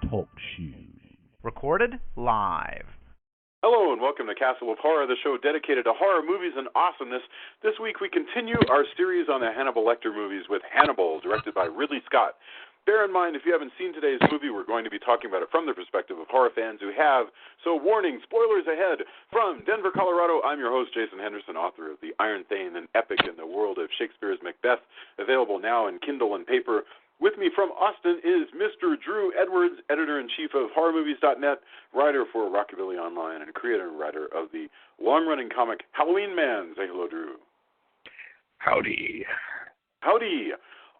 Talk shoes. Recorded live. Hello and welcome to Castle of Horror, the show dedicated to horror movies and awesomeness. This week we continue our series on the Hannibal Lecter movies with Hannibal, directed by Ridley Scott. Bear in mind, if you haven't seen today's movie, we're going to be talking about it from the perspective of horror fans who have. So warning, spoilers ahead. From Denver, Colorado, I'm your host, Jason Henderson, author of The Iron Thane, an epic in the world of Shakespeare's Macbeth, available now in Kindle and paper. With me from Austin is Mr. Drew Edwards, editor-in-chief of HorrorMovies.net, writer for Rockabilly Online, and creator and writer of the long-running comic Halloween Man. Say hello, Drew. Howdy. Howdy.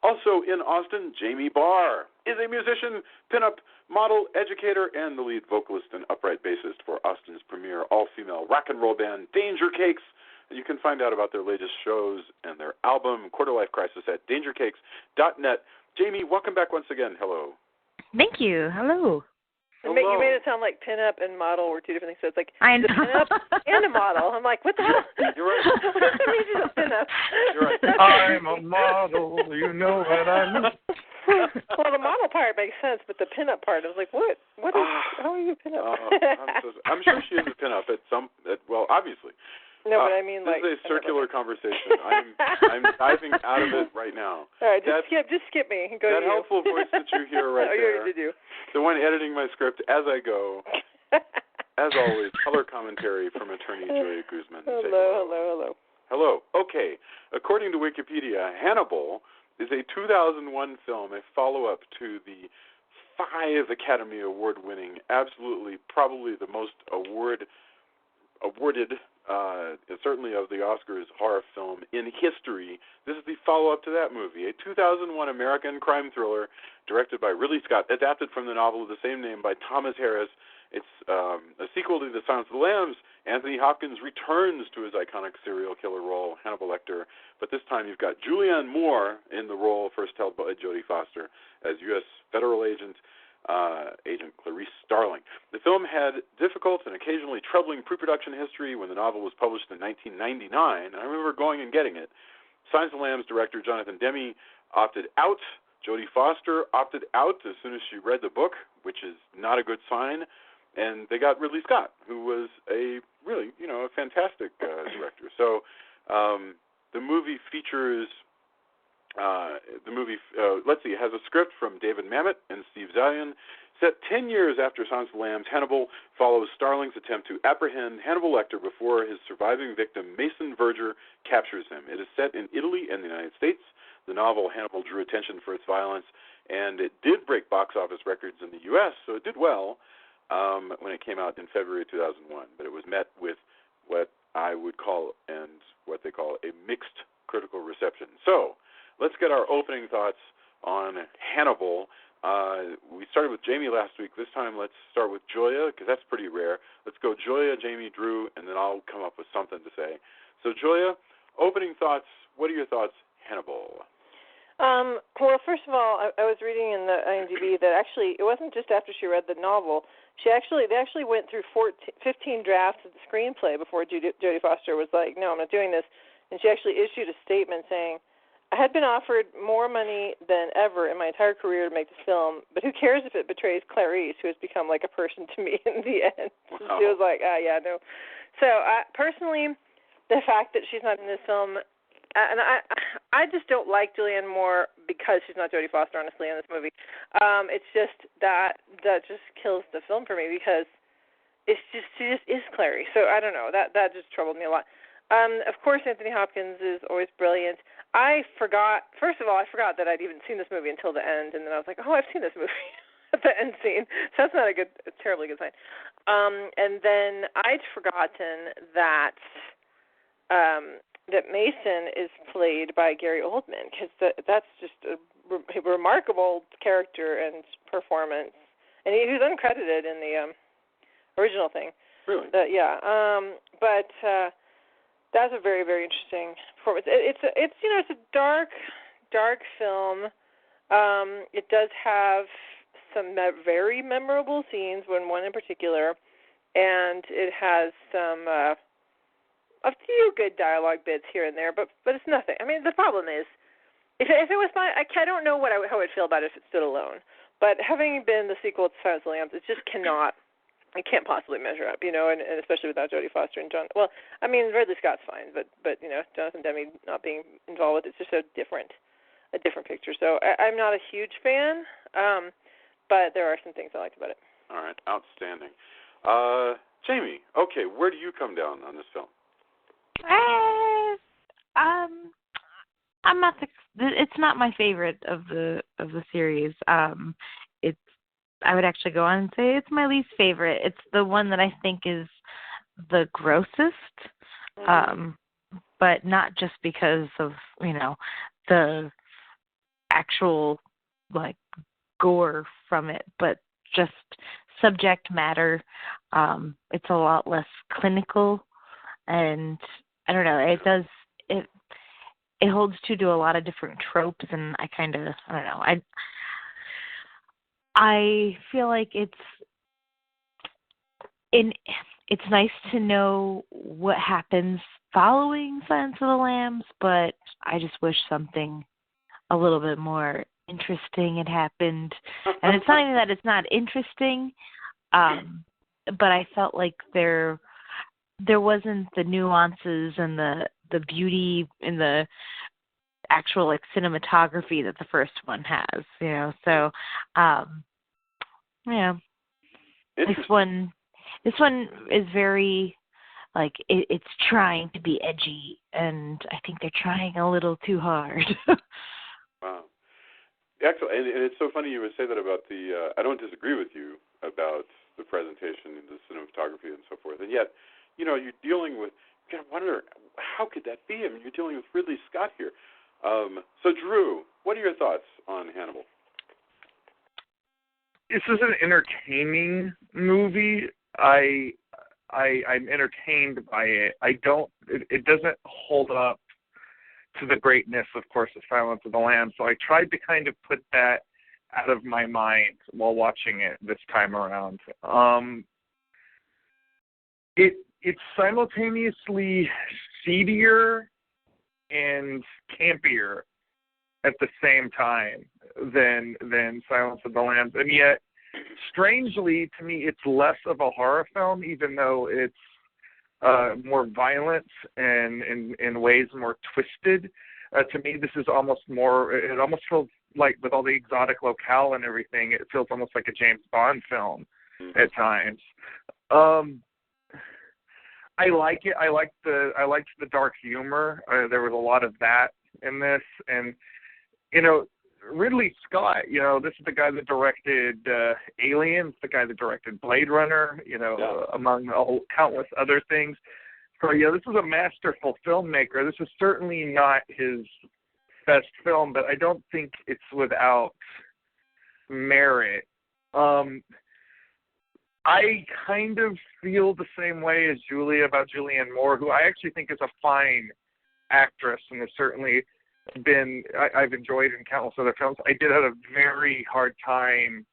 Also in Austin, Jamie Barr is a musician, pinup, model, educator, and the lead vocalist and upright bassist for Austin's premier all-female rock and roll band, Danger Cakes. And you can find out about their latest shows and their album, Quarter Life Crisis, at dangercakes.net. Jamie, welcome back once again. Hello. Thank you. Hello. Hello. You made it sound like pinup and model were two different things. So it's like I know. the pinup and a model. I'm like, what the hell? You're right. What does that mean she's a pinup? You're right. I'm a model, you know what I mean. Well, the model part makes sense, but the pinup part, I was like, what? What is? How are you a pinup? I'm sure she is a pinup well, obviously. No, but I mean, this like, is a circular conversation. I'm diving out of it right now. All right, just skip me. Go that to you. helpful voice that you hear right there. Did you? The one editing my script as I go. As always, color commentary from attorney Joy Guzman. Hello. Hello. Okay. According to Wikipedia, Hannibal is a 2001 film, a follow-up to the 5 Academy Award-winning, absolutely probably the most awarded, certainly of the Oscars, horror film in history. This is the follow-up to that movie, a 2001 American crime thriller directed by Ridley Scott, adapted from the novel of the same name by Thomas Harris. It's a sequel to The Silence of the Lambs. Anthony Hopkins returns to his iconic serial killer role, Hannibal Lecter, but this time you've got Julianne Moore in the role, first held by Jodie Foster, as U.S. federal agent Clarice Starling. The film had difficult and occasionally troubling pre-production history when the novel was published in 1999, and I remember going and getting it. Silence of the Lambs director Jonathan Demme opted out. Jodie Foster opted out as soon as she read the book, which is not a good sign, and they got Ridley Scott, who was a really, a fantastic director. So the movie features... let's see, it has a script from David Mamet and Steve Zalian. Set 10 years after Silence of the Lambs, Hannibal follows Starling's attempt to apprehend Hannibal Lecter before his surviving victim, Mason Verger, captures him. It is set in Italy and the United States. The novel Hannibal drew attention for its violence, and it did break box office records in the U.S., so it did well when it came out in February 2001. But it was met with what I would call, and what they call, a mixed critical reception. So, let's get our opening thoughts on Hannibal. We started with Jamie last week. This time let's start with Joya, because that's pretty rare. Let's go Joya, Jamie, Drew, and then I'll come up with something to say. So Joya, opening thoughts. What are your thoughts, Hannibal? Well, first of all, I was reading in the IMDb that actually it wasn't just after she read the novel. They actually went through 15 drafts of the screenplay before Jodie Foster was like, no, I'm not doing this. And she actually issued a statement saying, I had been offered more money than ever in my entire career to make this film, but who cares if it betrays Clarice, who has become like a person to me in the end. Wow. She was like, yeah, no. So personally, the fact that she's not in this film, and I just don't like Julianne Moore because she's not Jodie Foster, honestly, in this movie. It's just that just kills the film for me because she just is Clarice. So I don't know. That just troubled me a lot. Of course, Anthony Hopkins is always brilliant. First of all, I forgot that I'd even seen this movie until the end, and then I was like, oh, I've seen this movie at the end scene. So that's not a terribly good sign. And then I'd forgotten that Mason is played by Gary Oldman, because that's just a remarkable character and performance. And he was uncredited in the original thing. Really? But that's a very, very interesting performance. It's a dark film. It does have some very memorable scenes, one in particular, and it has a few good dialogue bits here and there, but it's nothing. I mean, the problem is, if it was I don't know how I'd feel about it if it stood alone. But having been the sequel to Silence of the Lambs, it just cannot. It can't possibly measure up, and especially without Jodie Foster and John. Well, I mean, Ridley Scott's fine, but Jonathan Demme not being involved with it's just a different picture. So I'm not a huge fan, but there are some things I liked about it. All right, outstanding. Jamie, okay, where do you come down on this film? I'm not it's not my favorite of the series. I would actually go on and say it's my least favorite. It's the one that I think is the grossest, but not just because of, the actual, gore from it, but just subject matter. It's a lot less clinical, and I don't know, it holds true to a lot of different tropes, and I don't know, I feel like it's nice to know what happens following Silence of the Lambs, but I just wish something a little bit more interesting had happened. And it's not even that it's not interesting, but I felt like there wasn't the nuances and the beauty in the actual cinematography that the first one has, So, this one is very it's trying to be edgy, and I think they're trying a little too hard. Wow, excellent. And it's so funny you would say that about the. I don't disagree with you about the presentation and the cinematography and so forth, and yet, you're dealing with. You gotta wonder how could that be? I mean, you're dealing with Ridley Scott here. So, Drew, what are your thoughts on Hannibal? This is an entertaining movie. I'm entertained by it. It doesn't hold up to the greatness, of course, of Silence of the Lambs. So I tried to kind of put that out of my mind while watching it this time around. It's simultaneously seedier and campier at the same time than Silence of the Lambs, and yet strangely to me it's less of a horror film, even though it's more violent and in ways more twisted. To me, this is almost more. It almost feels like, with all the exotic locale and everything, it feels almost like a James Bond film at times. I like it. I liked the dark humor. There was a lot of that in this, and Ridley Scott. This is the guy that directed Aliens, the guy that directed Blade Runner. Among countless other things. So this is a masterful filmmaker. This is certainly not his best film, but I don't think it's without merit. I kind of feel the same way as Julia about Julianne Moore, who I actually think is a fine actress and has certainly I've enjoyed in countless other films. I did have a very hard time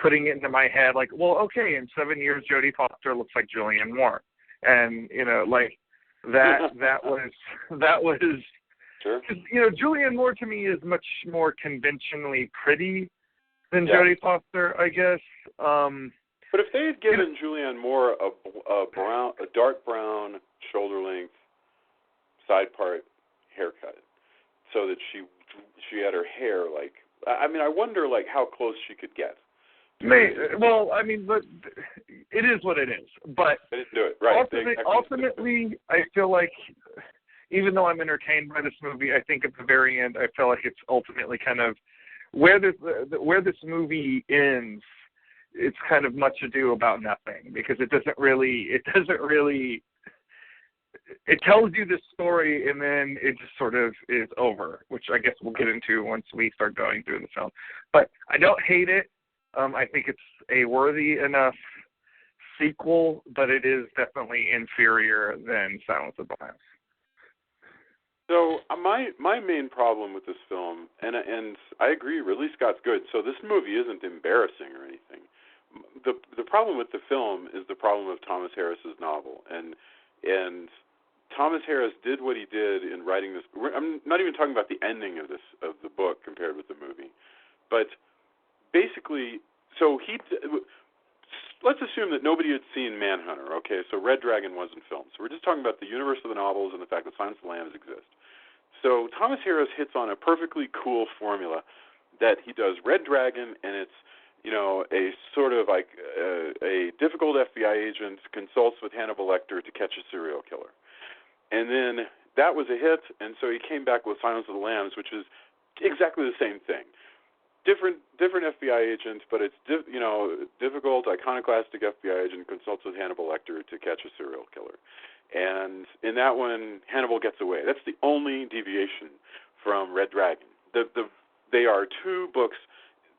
putting it into my head, okay, in 7 years, Jodie Foster looks like Julianne Moore. And, that was, sure. Julianne Moore to me is much more conventionally pretty than Jodie Foster, I guess. But if they had given Julianne Moore a dark brown, shoulder length, side part haircut, so that she had her hair I wonder how close she could get. But it is what it is. But they didn't do it right. Ultimately, I feel like, even though I'm entertained by this movie, I think at the very end, I feel like it's ultimately kind of where this movie ends. It's kind of much ado about nothing, because it tells you this story and then it just sort of is over, which I guess we'll get into once we start going through the film. But I don't hate it. I think it's a worthy enough sequel, but it is definitely inferior than Silence of the Lambs. So my main problem with this film, and I agree, Ridley Scott's good, so this movie isn't embarrassing or anything. The problem with the film is the problem of Thomas Harris's novel, and Thomas Harris did what he did in writing this. I'm not even talking about the ending of the book compared with the movie, but basically, so let's assume that nobody had seen Manhunter, okay? So Red Dragon wasn't filmed. So we're just talking about the universe of the novels and the fact that Silence of the Lambs exist. So Thomas Harris hits on a perfectly cool formula that he does Red Dragon, and it's, a sort of like a difficult FBI agent consults with Hannibal Lecter to catch a serial killer. And then that was a hit, and so he came back with Silence of the Lambs, which is exactly the same thing. Different FBI agent, but it's difficult, iconoclastic FBI agent consults with Hannibal Lecter to catch a serial killer. And in that one, Hannibal gets away. That's the only deviation from Red Dragon. They are two books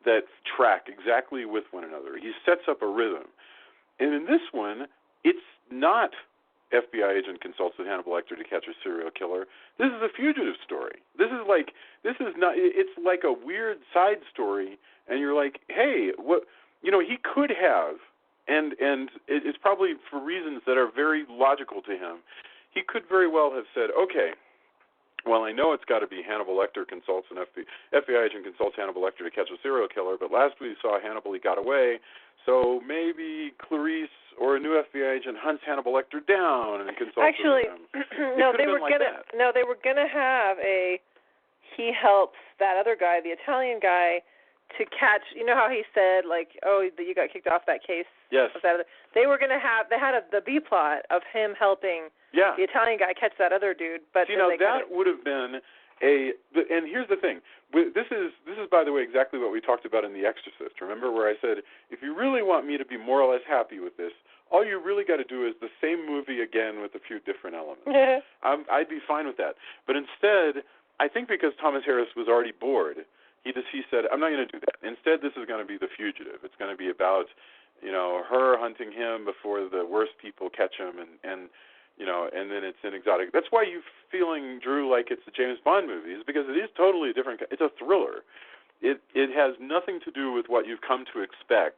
that track exactly with one another. He sets up a rhythm. And in this one, it's not FBI agent consults with Hannibal Lecter to catch a serial killer. This is a fugitive story. It's like a weird side story, and you're like, hey, what, he could have, and it's probably for reasons that are very logical to him. He could very well have said, okay, well, I know it's got to be Hannibal Lecter consults an FBI agent consults Hannibal Lecter to catch a serial killer, but last we saw Hannibal, he got away, so maybe Clarice or a new FBI agent hunts Hannibal Lecter down and consults with him. They were gonna have he helps that other guy, the Italian guy, to catch. You know how he said, like, oh, you got kicked off that case. Yes. They had the B plot of him helping the Italian guy catch that other dude. But that would have been and here's the thing. This is by the way exactly what we talked about in The Exorcist. Remember where I said, if you really want me to be more or less happy with this, all you really got to do is the same movie again with a few different elements. I'd be fine with that. But instead, I think because Thomas Harris was already bored, he said, I'm not going to do that. Instead, this is going to be The Fugitive. It's going to be about, her hunting him before the worst people catch him, and then it's an exotic. That's why you're feeling, Drew, like it's a James Bond movie, is because it is totally different. It's a thriller. It has nothing to do with what you've come to expect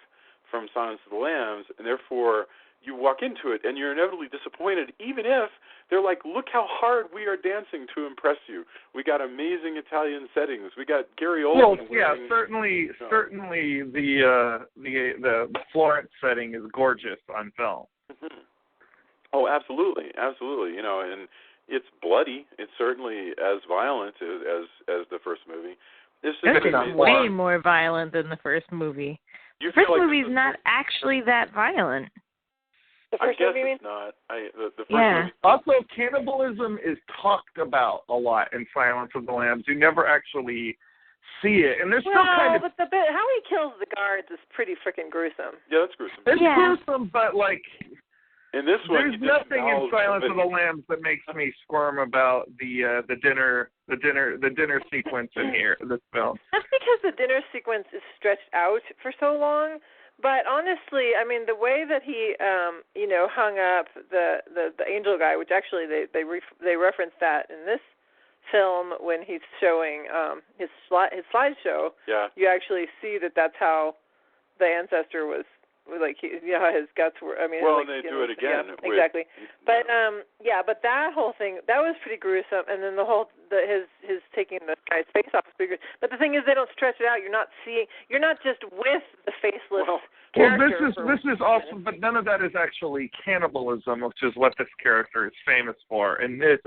from Silence of the Lambs, and therefore you walk into it and you're inevitably disappointed, even if they're like, look how hard we are dancing to impress you. We got amazing Italian settings. We got Gary Oldman. Well, yeah, certainly the Florence setting is gorgeous on film. Mm-hmm. Oh, absolutely. And it's bloody. It's certainly as violent as the first movie. It's way more violent than the first movie. The first movie is not actually that violent. The first movie, it's not. The first movie. Also, cannibalism is talked about a lot in Silence of the Lambs. You never actually see it, and there's still kind of. But the bit how he kills the guards is pretty freaking gruesome. Yeah, that's gruesome. It's gruesome, but like. In this one, there's nothing in Silence of the Lambs that makes me squirm about the dinner sequence in this film. That's because the dinner sequence is stretched out for so long. But honestly, I mean, the way that he hung up the angel guy, which actually they referenced that in this film when he's showing his slideshow. Yeah. You actually see that's how the ancestor was. Like his guts were. I mean, well, like, and they do it again. Yeah, exactly. But but that whole thing that was pretty gruesome. And then his taking the guy's face off is pretty gruesome. But the thing is, they don't stretch it out. You're not just with the faceless character. Well, this is also, but none of that is actually cannibalism, which is what this character is famous for. In this,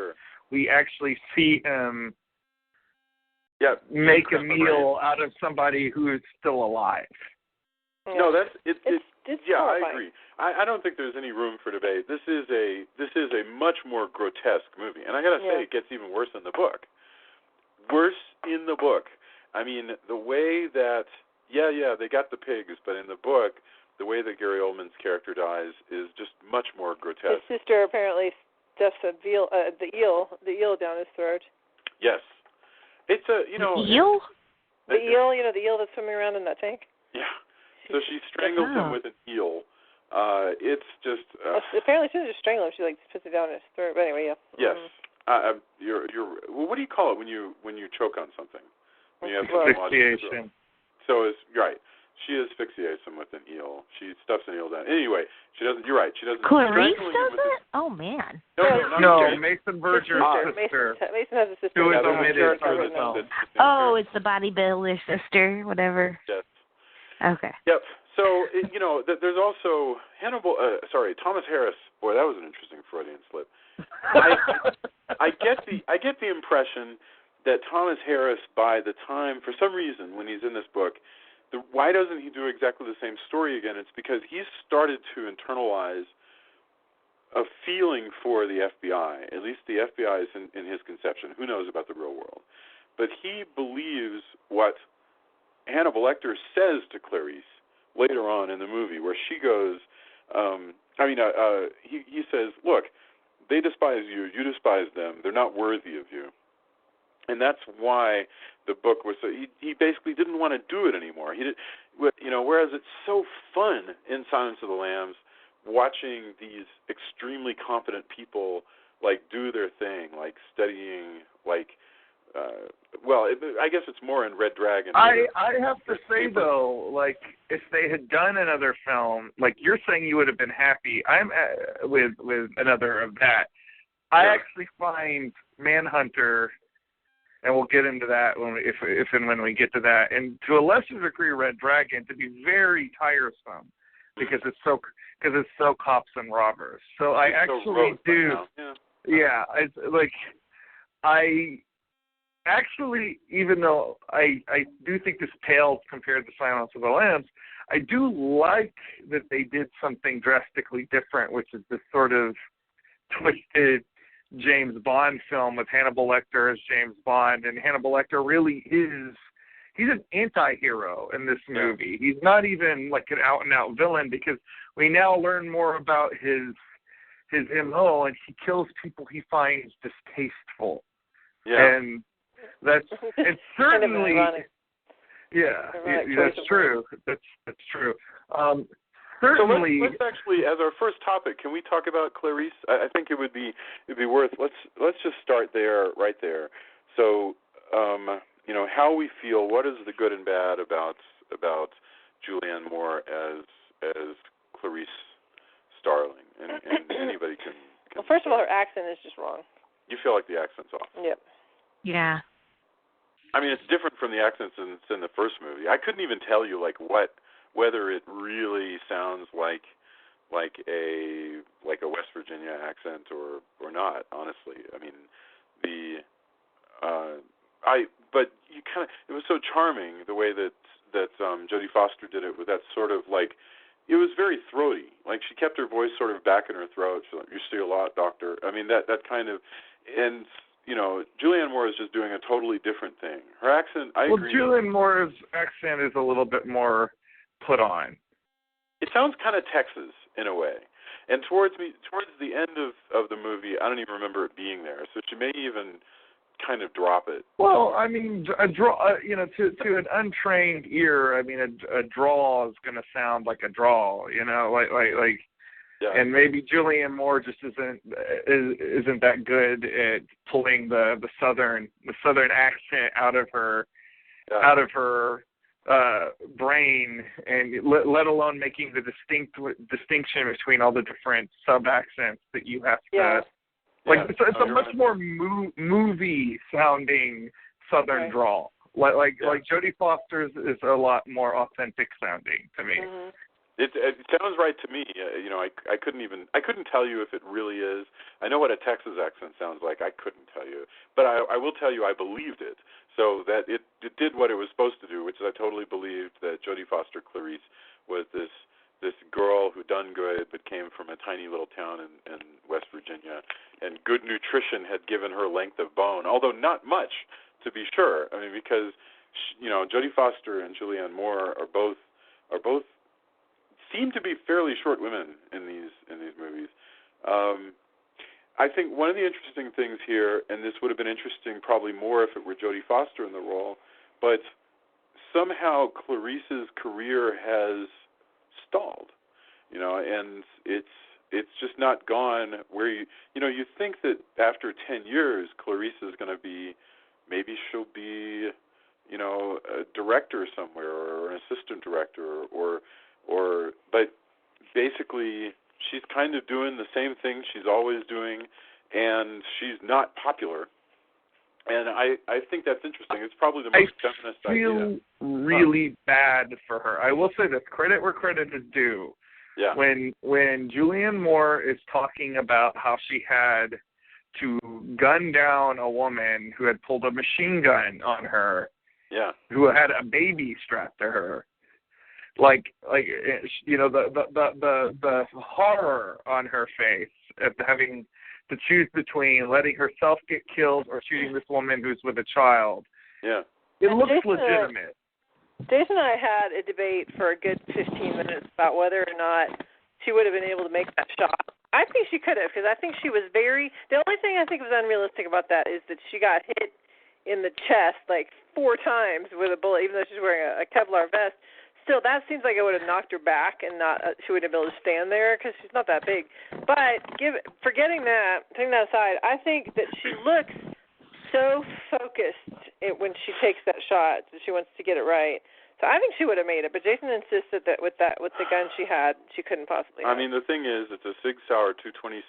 we actually see him make a meal out of somebody who is still alive. No, it's horrifying. I agree. I don't think there's any room for debate. This is a much more grotesque movie, and I gotta say, it gets even worse in the book. Worse in the book. I mean, the way that they got the pigs, but in the book, the way that Gary Oldman's character dies is just much more grotesque. His sister apparently stuffs the eel down his throat. Yes, it's a the eel. The eel that's swimming around in that tank. Yeah. So she strangles him with an eel. It's just. Apparently, she doesn't just strangle him; she puts it down his throat. But anyway, Yes. You're. What do you call it when you choke on something? When you have asphyxiation. So right. She asphyxiates him with an eel. She stuffs an eel down. Anyway, she doesn't. You're right. She doesn't. Clarice does it? Oh man. No, Mason Verger's sister. Mason has a sister. Who is omitted from the film. Oh, it's the bodybuilder sister, whatever. Yes. Okay. Yep. So, there's also Thomas Harris. Boy, that was an interesting Freudian slip. I get the impression that Thomas Harris, by the time, for some reason, when he's in this book, why doesn't he do exactly the same story again? It's because he's started to internalize a feeling for the FBI. At least the FBI is in his conception. Who knows about the real world? But he believes what Hannibal Lecter says to Clarice later on in the movie, where she goes, he says, look, they despise you, you despise them, they're not worthy of you. And that's why the book was so, he basically didn't want to do it anymore. He did, whereas it's so fun in Silence of the Lambs, watching these extremely competent people like do their thing, like studying, like I guess it's more in Red Dragon. I have to say though, like if they had done another film, like you're saying, you would have been happy. I'm with another of that. I actually find Manhunter, and we'll get into that if and when we get to that, and to a lesser degree Red Dragon, to be very tiresome because it's so cops and robbers. So I actually do. Yeah, I actually, even though I do think this pales compared to Silence of the Lambs, I do like that they did something drastically different, which is this sort of twisted James Bond film with Hannibal Lecter as James Bond, and Hannibal Lecter really he's an anti-hero in this movie. He's not even like an out-and-out villain, because we now learn more about his MO, and he kills people he finds distasteful. Yeah. And that's certainly that's true. That's true. Certainly. So let's actually, as our first topic, can we talk about Clarice? I think it'd be worth. Let's just start there, right there. So, how we feel. What is the good and bad about Julianne Moore as Clarice Starling? And anybody can. Well, first of all, her accent is just wrong. You feel like the accent's off. Yep. Yeah. I mean, it's different from the accents in the first movie. I couldn't even tell you whether it really sounds like a West Virginia accent or not. Honestly, I mean, but you kind of, it was so charming the way that Jodie Foster did it with that sort of like, it was very throaty. Like she kept her voice sort of back in her throat. She's like, "You see a lot, doctor." I mean, that kind of, and Julianne Moore is just doing a totally different thing. Her accent, I agree. Well, Julianne Moore's accent is a little bit more put on. It sounds kind of Texas in a way. And towards the end of the movie, I don't even remember it being there. So she may even kind of drop it. Well, I mean, a draw, to an untrained ear, I mean, a draw is going to sound like a draw, like. Yeah. And maybe Julianne Moore just isn't that good at pulling the southern accent out of her brain, and let alone making the distinction between all the different sub accents that you have to. Yeah. It's a much more movie sounding southern drawl. Like Jodie Foster's is a lot more authentic sounding to me. Mm-hmm. It sounds right to me. I couldn't tell you if it really is. I know what a Texas accent sounds like. I couldn't tell you, but I will tell you I believed it. So that it did what it was supposed to do, which is I totally believed that Jodie Foster Clarice was this girl who done good but came from a tiny little town in West Virginia, and good nutrition had given her length of bone, although not much, to be sure. I mean, because Jodie Foster and Julianne Moore are both seem to be fairly short women in these movies. I think one of the interesting things here, and this would have been interesting probably more if it were Jodie Foster in the role, but somehow Clarice's career has stalled, and it's just not gone where you think that after 10 years Clarice is going to be, maybe she'll be, a director somewhere or an assistant director but basically she's kind of doing the same thing she's always doing, and she's not popular. And I think that's interesting. It's probably the most feminist idea. I feel really bad for her. I will say this, credit where credit is due. Yeah. When Julianne Moore is talking about how she had to gun down a woman who had pulled a machine gun on her, who had a baby strapped to her, like you know, the horror on her face at having to choose between letting herself get killed or shooting this woman who's with a child. Yeah. It looks legitimate. Jason and I had a debate for a good 15 minutes about whether or not she would have been able to make that shot. I think she could have, because I think she was the only thing I think was unrealistic about that is that she got hit in the chest like 4 times with a bullet, even though she's wearing a Kevlar vest. Still, that seems like it would have knocked her back, and she wouldn't have been able to stand there because she's not that big. But taking that aside, I think that she looks so focused when she takes that shot that she wants to get it right. So I think she would have made it, but Jason insisted that with the gun she had, she couldn't possibly. I mean, the thing is, it's a Sig Sauer 226.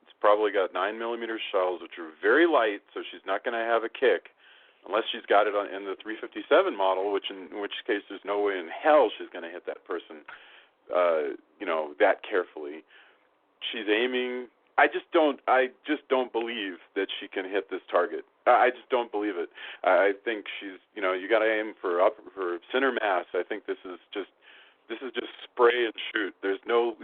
It's probably got 9mm shells, which are very light, so she's not going to have a kick. Unless she's got it in the 357 model, in which case there's no way in hell she's going to hit that person, that carefully. She's aiming. I just don't believe that she can hit this target. I just don't believe it. I think she's, you got to aim for center mass. I think this is just spray and shoot. There's no.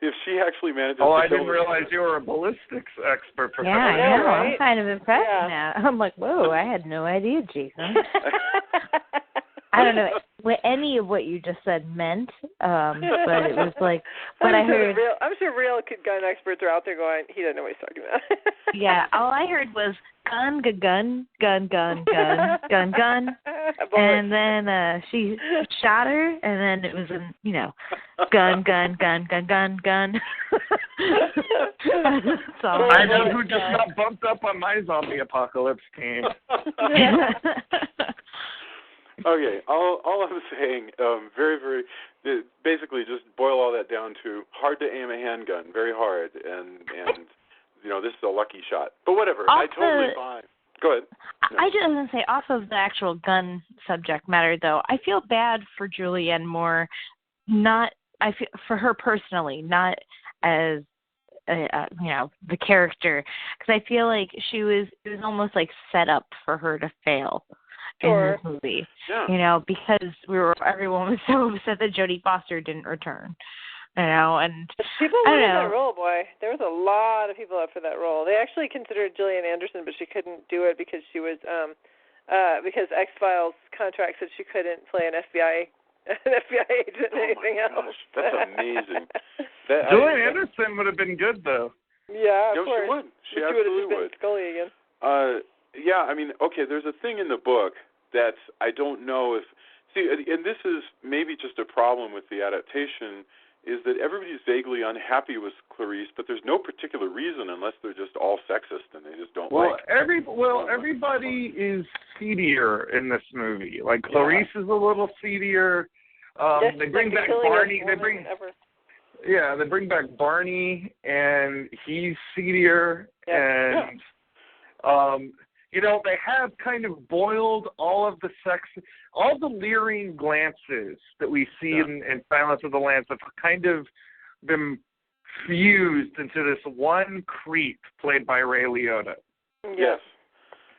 If she actually manages. Oh, I didn't realize you were a ballistics expert. Yeah, I know. Right? I'm kind of impressed now. I'm like, whoa, I had no idea, Jason. I don't know what any of what you just said meant, but it was like what I heard. I'm sure real gun experts are out there going, he doesn't know what he's talking about. Yeah, all I heard was gun, gun, gun, gun, gun, gun, gun, and then she shot her, and then it was gun, gun, gun, gun, gun, gun. I know who just got bumped up on my zombie apocalypse team. Okay, all I'm saying, very, very, basically just boil all that down to hard to aim a handgun, very hard, and this is a lucky shot. But whatever, I totally fine. Go ahead. I just was going to say, off of the actual gun subject matter, though, I feel bad for Julianne Moore, for her personally, not as, the character, because I feel like it was almost like set up for her to fail. Sure. In this movie, because everyone was so upset that Jodie Foster didn't return, and people wanted that role, boy. There was a lot of people up for that role. They actually considered Gillian Anderson, but she couldn't do it because she was, because X-Files contract said she couldn't play an FBI agent or anything else. Gosh, that's amazing. Gillian Anderson would have been good, though. Yeah, of course. She would. She would absolutely have just been Scully again. Yeah, I mean, okay, there's a thing in the book that I don't know if... See, and this is maybe just a problem with the adaptation, is that everybody's vaguely unhappy with Clarice, but there's no particular reason unless they're just all sexist and they just don't like her. Everybody is seedier in this movie. Like, Clarice is a little seedier. They bring back Barney. They bring back Barney, and he's seedier. And... they have kind of boiled all of the all the leering glances that we see in Silence of the Lambs have kind of been fused into this one creep played by Ray Liotta. Yes.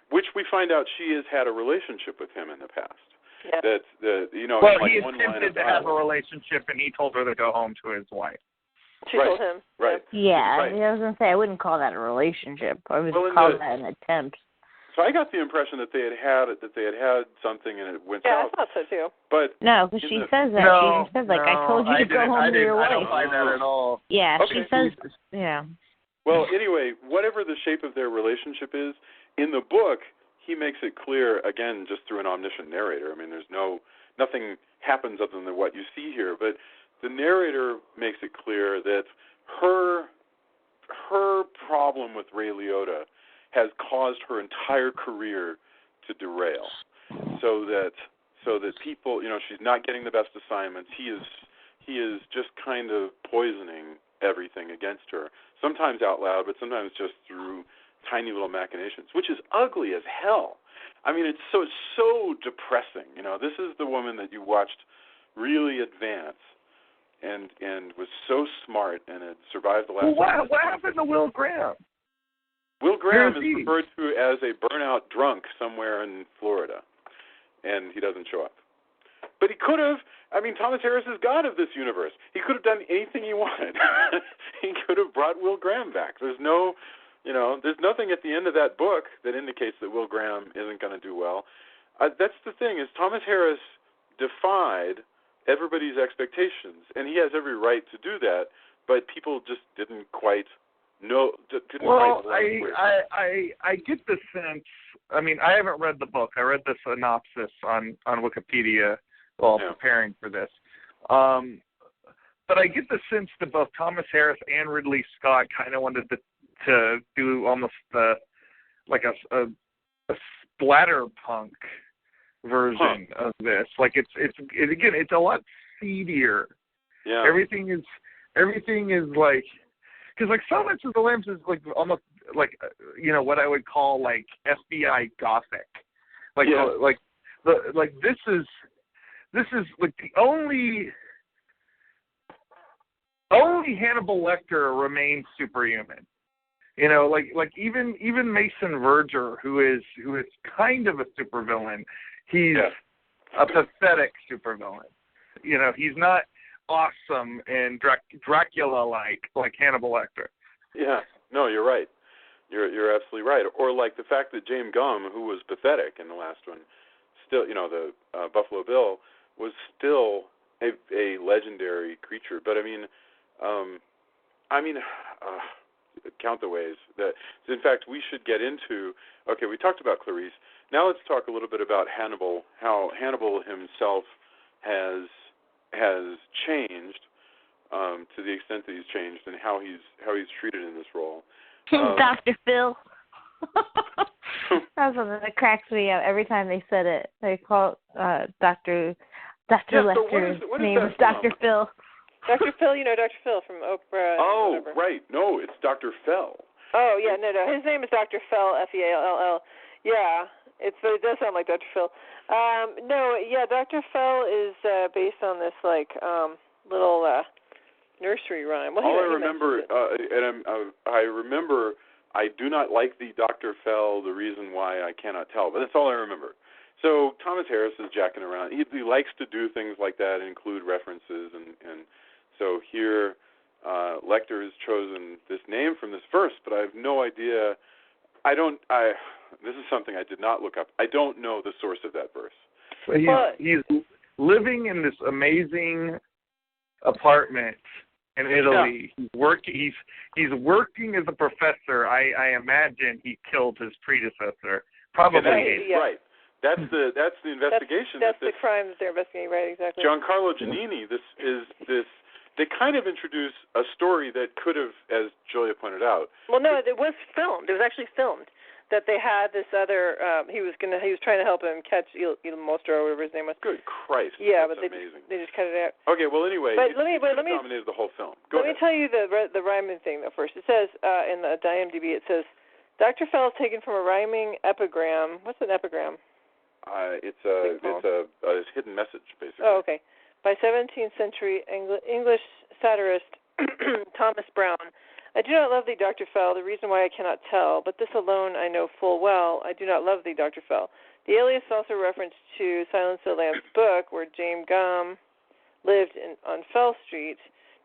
Which we find out she has had a relationship with him in the past. Yeah. He attempted to have a relationship, and he told her to go home to his wife. She told him. Right. Yeah, right. I was going to say, I wouldn't call that a relationship. I would call that an attempt. So I got the impression that they had had something and it went south. Yeah, I thought so too. But no, because she says that. No, she says I told you to go home to your wife. I don't buy that at all. Yeah, okay. She says. Yeah. Well, anyway, whatever the shape of their relationship is, in the book he makes it clear again just through an omniscient narrator. I mean, there's nothing happens other than what you see here, but the narrator makes it clear that her problem with Ray Liotta has caused her entire career to derail, so that people, she's not getting the best assignments. He is just kind of poisoning everything against her. Sometimes out loud, but sometimes just through tiny little machinations, which is ugly as hell. I mean, it's so depressing. You know, this is the woman that you watched really advance and was so smart and had survived the last. Well, what happened to Will Graham? Will Graham is referred to as a burnout drunk somewhere in Florida, and he doesn't show up. But he could have. I mean, Thomas Harris is God of this universe. He could have done anything he wanted. He could have brought Will Graham back. There's nothing at the end of that book that indicates that Will Graham isn't going to do well. That's the thing, is Thomas Harris defied everybody's expectations, and he has every right to do that, but people just didn't quite know. Well, I get the sense, I mean, I haven't read the book. I read the synopsis on Wikipedia while preparing for this. But I get the sense that both Thomas Harris and Ridley Scott kind of wanted to do almost like a splatterpunk version of this. Like it's a lot seedier. Yeah. Everything is like, because like Silence of the Lambs is like almost like what I would call like FBI gothic. Like this is like the only Hannibal Lecter remains superhuman. You know, like even Mason Verger, who is kind of a supervillain, he's a pathetic supervillain. You know, he's not awesome and Dracula-like like Hannibal Lecter. Yeah, no, you're right. You're absolutely right. Or like the fact that James Gumb, who was pathetic in the last one, still, the Buffalo Bill, was still a legendary creature. But I mean, count the ways that. In fact, we should get into. Okay, we talked about Clarice. Now let's talk a little bit about Hannibal. How Hannibal himself has changed to the extent that he's changed, and how he's treated in this role. Dr. Phil. That's something that cracks me up every time they said it. They call Dr. Lecter's name is Dr. Phil. Dr. Phil, Dr. Phil from Oprah. Oh, right. No, it's Dr. Fell. Oh, yeah, no. His name is Dr. Fell, F-E-A-L-L. Yeah, it does sound like Dr. Phil. Dr. Fell is based on this little nursery rhyme. Well, I remember, I remember, I do not like the Dr. Fell, the reason why I cannot tell, but that's all I remember. So Thomas Harris is jacking around. He likes to do things like that, include references, and so here Lecter has chosen this name from this verse, but I have no idea. This is something I did not look up. I don't know the source of that verse. So he's living in this amazing apartment in Italy. Yeah. He's working as a professor. I imagine he killed his predecessor. Probably. Right. That's the investigation. That's the crime that they're investigating, right? Exactly. Giancarlo Giannini. They kind of introduce a story that could have, as Julia pointed out. Well, no, it was filmed. It was actually filmed. That they had this other. He was trying to help him catch Il Mostro, or whatever his name was. Good Christ! Yeah, that's but amazing. They just cut it out. Okay, well, anyway, let me dominated the whole film. Let me tell you the rhyming thing though first. It says in the IMDb, it says Dr. Fell is taken from a rhyming epigram. What's an epigram? It's a hidden message, basically. Oh, okay. By 17th century English satirist Thomas Browne. I do not love thee, Dr. Fell, the reason why I cannot tell, but this alone I know full well, I do not love thee, Dr. Fell. The alias also reference to Silence of the Lambs book, where James Gumb lived on Fell Street.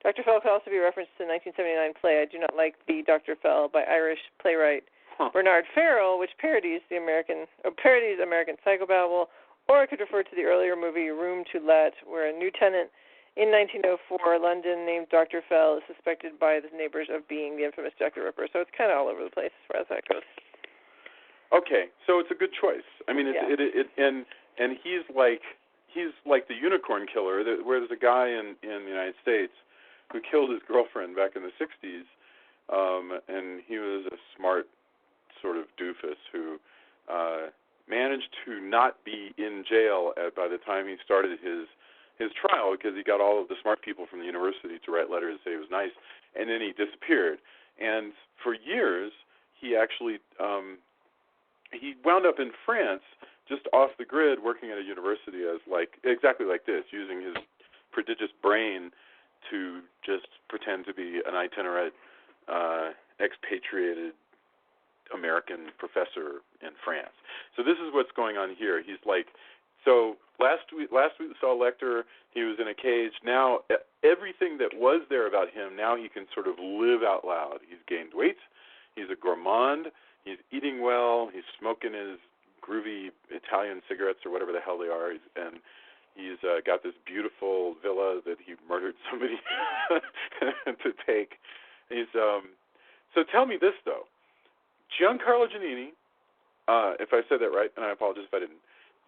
Dr. Fell could also be referenced to the 1979 play I Do Not Like Thee, Dr. Fell, by Irish playwright Bernard Farrell, which parodies American psychobabble, or it could refer to the earlier movie Room to Let, where a new tenant in 1904 London named Dr. Fell is suspected by the neighbors of being the infamous Jack the Ripper. So it's kind of all over the place as far as that goes. Okay, so it's a good choice. I mean, and he's like the unicorn killer. Where there's a guy in the United States who killed his girlfriend back in the 60s, and he was a smart sort of doofus who managed to not be in jail by the time he started his trial, because he got all of the smart people from the university to write letters and say he was nice, and then he disappeared. And for years, he actually he wound up in France, just off the grid, working at a university as exactly like this, using his prodigious brain to just pretend to be an itinerant, expatriated American professor in France. So this is what's going on here. He's so last week we saw Lecter. He was in a cage. Now everything that was there about him, now he can sort of live out loud. He's gained weight. He's a gourmand. He's eating well. He's smoking his groovy Italian cigarettes or whatever the hell they are. And he's got this beautiful villa that he murdered somebody to take. So tell me this, though. Giancarlo Giannini, if I said that right, and I apologize if I didn't,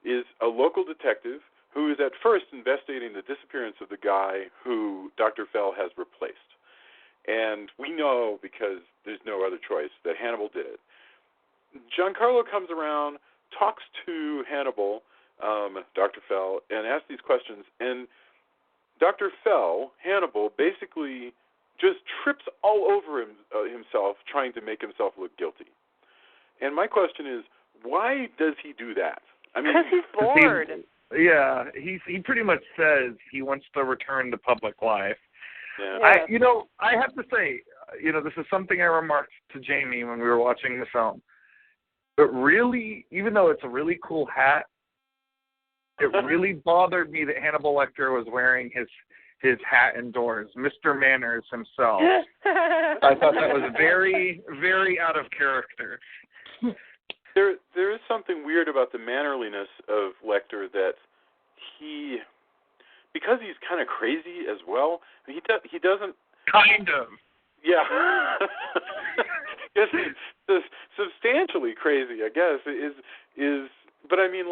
is a local detective who is at first investigating the disappearance of the guy who Dr. Fell has replaced. And we know, because there's no other choice, that Hannibal did it. Giancarlo comes around, talks to Hannibal, Dr. Fell, and asks these questions. And Dr. Fell, Hannibal, basically just trips all over himself trying to make himself look guilty. And my question is, why does he do that? I mean, because he's bored. He pretty much says he wants to return to public life. Yeah. I have to say, this is something I remarked to Jamie when we were watching the film. But really, even though it's a really cool hat, it really bothered me that Hannibal Lecter was wearing his hat indoors, Mr. Manners himself. I thought that was very, very out of character. There is something weird about the mannerliness of Lecter, that because he's kind of crazy as well, he doesn't... Kind of. Yeah. Yes, he's substantially crazy, I guess, is but I mean,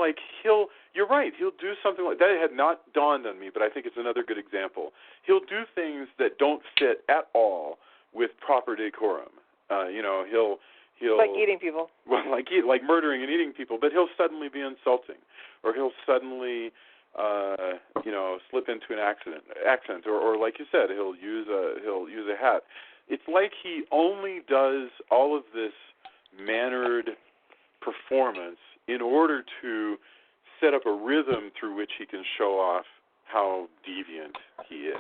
you're right, he'll do something like that. It had not dawned on me, but I think it's another good example. He'll do things that don't fit at all with proper decorum. He'll like eating people. Well, like murdering and eating people, but he'll suddenly be insulting, or he'll suddenly slip into an accent, or like you said, he'll use a hat. It's like he only does all of this mannered performance in order to set up a rhythm through which he can show off how deviant he is.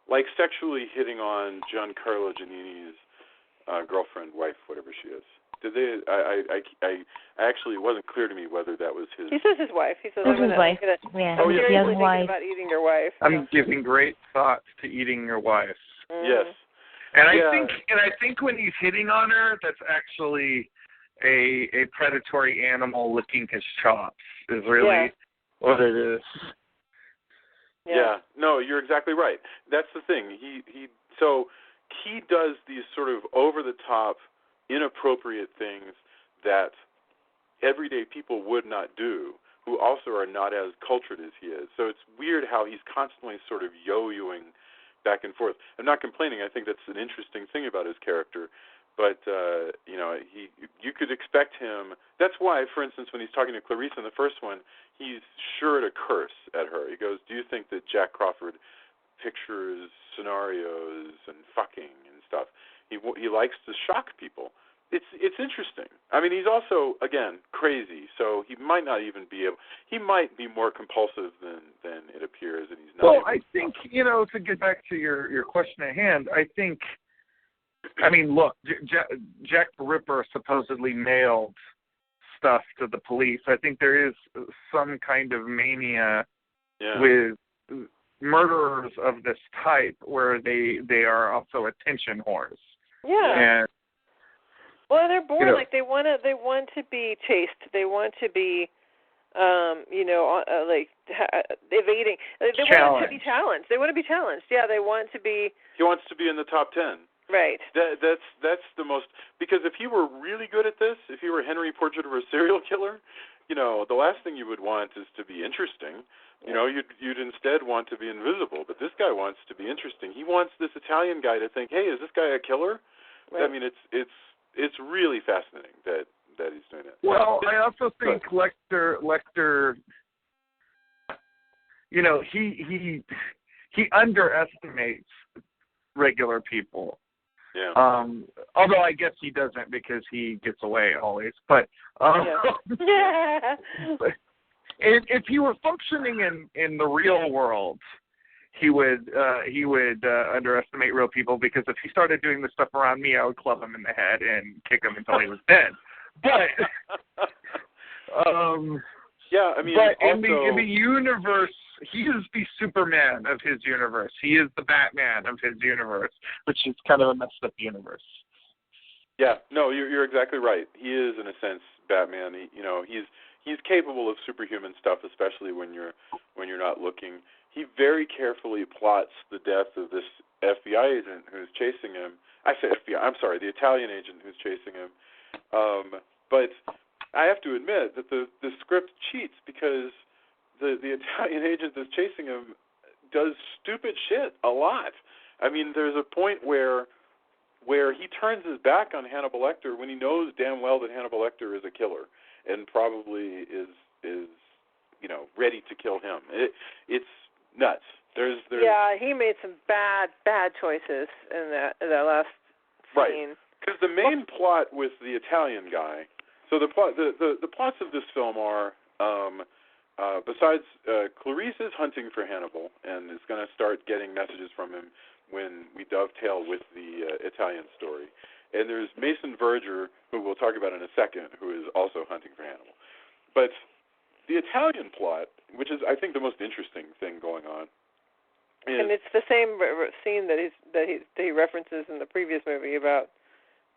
Like sexually hitting on Giancarlo Giannini's girlfriend, wife, whatever she is. Did they? I actually, it wasn't clear to me whether that was his. He says his wife. He says his wife. Yeah, I'm his seriously young thinking wife. about eating your wife. I'm giving great thought to eating your wife. Yes. And I think when he's hitting on her, that's actually a predatory animal licking his chops. Is really what it is. Yeah. No, you're exactly right. That's the thing. He does these sort of over the top, inappropriate things that everyday people would not do, who also are not as cultured as he is. So it's weird how he's constantly sort of yo-yoing back and forth. I'm not complaining. I think that's an interesting thing about his character. But, you could expect him. That's why, for instance, when he's talking to Clarice in the first one, he's sure to curse at her. He goes, do you think that Jack Crawford pictures scenarios and fucking and stuff? He likes to shock people. It's interesting. I mean, he's also, again, crazy, so he might not even be able. He might be more compulsive than it appears, and he's not. Well, I think to get back to your question at hand, I mean, look, Jack the Ripper supposedly mailed stuff to the police. I think there is some kind of mania with murderers of this type where they are also attention whores. Yeah. And, they're bored. They want to be chased. They want to be, evading. They want to be challenged. They want to be challenged. Yeah, they want to be. He wants to be in the top 10. Right. That's the most, because if he were really good at this, if he were Henry Portrait of a Serial Killer, the last thing you would want is to be interesting. You'd instead want to be invisible. But this guy wants to be interesting. He wants this Italian guy to think, hey, is this guy a killer? Right. I mean, it's really fascinating that he's doing it. Well, I also think Lecter, he underestimates regular people. Yeah. Although I guess he doesn't because he gets away always. But yeah. if he were functioning in the real world, he would underestimate real people, because if he started doing this stuff around me, I would club him in the head and kick him until he was dead. But yeah, I mean, but also, in the universe, he is the Superman of his universe. He is the Batman of his universe, which is kind of a messed up universe. Yeah, no, you're exactly right. He is, in a sense, Batman. He's capable of superhuman stuff, especially when you're not looking. He very carefully plots the death of this FBI agent who's chasing him. I say FBI. I'm sorry, the Italian agent who's chasing him. But I have to admit that the script cheats, because the Italian agent that's chasing him does stupid shit a lot. I mean, there's a point where he turns his back on Hannibal Lecter when he knows damn well that Hannibal Lecter is a killer and probably is ready to kill him. It's nuts. There's yeah, he made some bad choices in that last scene. Right. Because the main plot with the Italian guy. So the plots of this film are, besides Clarice is hunting for Hannibal and is going to start getting messages from him when we dovetail with the Italian story. And there's Mason Verger, who we'll talk about in a second, who is also hunting for Hannibal. But the Italian plot, which is, I think, the most interesting thing going on, and it's the same scene that he references in the previous movie about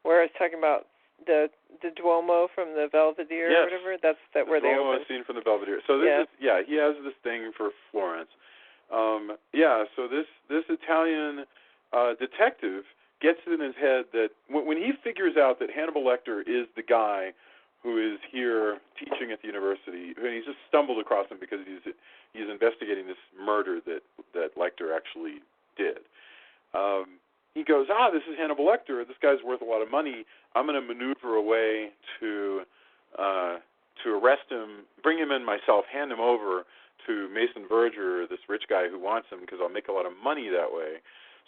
where it's talking about the Duomo from the Belvedere, or whatever. That's where they open. The Duomo scene from the Belvedere. So this is he has this thing for Florence. So this Italian detective gets it in his head that when he figures out that Hannibal Lecter is the guy who is here teaching at the university, and he's just stumbled across him because he's investigating this murder that Lecter actually did. He goes, this is Hannibal Lecter. This guy's worth a lot of money. I'm going to maneuver a way to arrest him, bring him in myself, hand him over to Mason Verger, this rich guy who wants him, because I'll make a lot of money that way.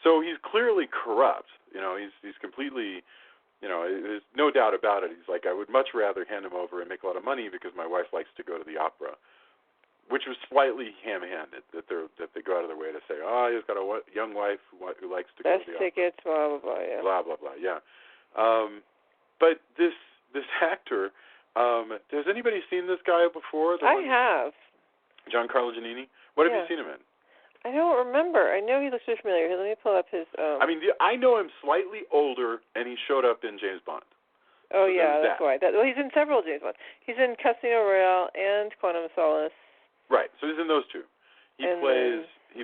So he's clearly corrupt. He's completely, there's no doubt about it. He's like, I would much rather hand him over and make a lot of money because my wife likes to go to the opera, which was slightly ham-handed, that they go out of their way to say, he's got a young wife who likes to go to the opera. Best tickets, blah, blah, blah, yeah. Blah, blah, blah, yeah. But this actor, has anybody seen this guy before? I have. Giancarlo Giannini? What have you seen him in? I don't remember. I know he looks really familiar. Let me pull up his... I know him slightly older, and he showed up in James Bond. Oh, so yeah, that's why. Well, he's in several James Bonds. He's in Casino Royale and Quantum of Solace. Right, so he's in those two. He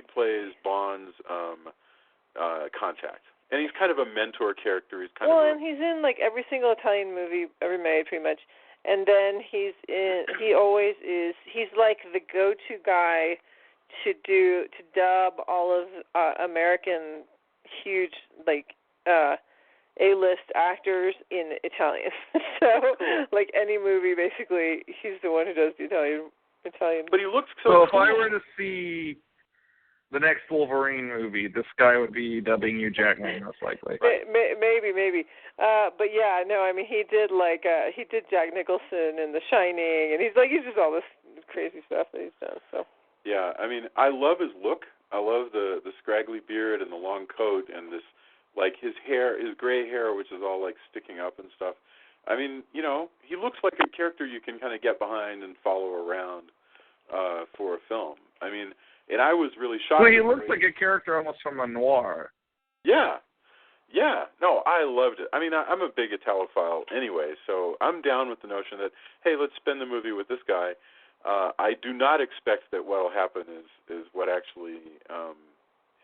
plays Bond's contact. And he's kind of a mentor character. He's and he's in like every single Italian movie ever made, pretty much. And then he's like the go-to guy to dub all of American huge A-list actors in Italian. So like any movie, basically, he's the one who does the Italian. But he looks so cool. If I were to see the next Wolverine movie, this guy would be dubbing Hugh Jackman, most likely. Maybe. But yeah, no, I mean, he did Jack Nicholson in The Shining, and he's just all this crazy stuff that he's done. So. Yeah, I mean, I love his look. I love the scraggly beard and the long coat and this, his hair, his gray hair, which is all sticking up and stuff. I mean, he looks like a character you can kind of get behind and follow around for a film. I mean, and I was really shocked. Well, he looks like a character almost from a noir. Yeah. No, I loved it. I mean, I'm a big Italophile anyway, so I'm down with the notion that, hey, let's spend the movie with this guy. I do not expect that what will happen is what actually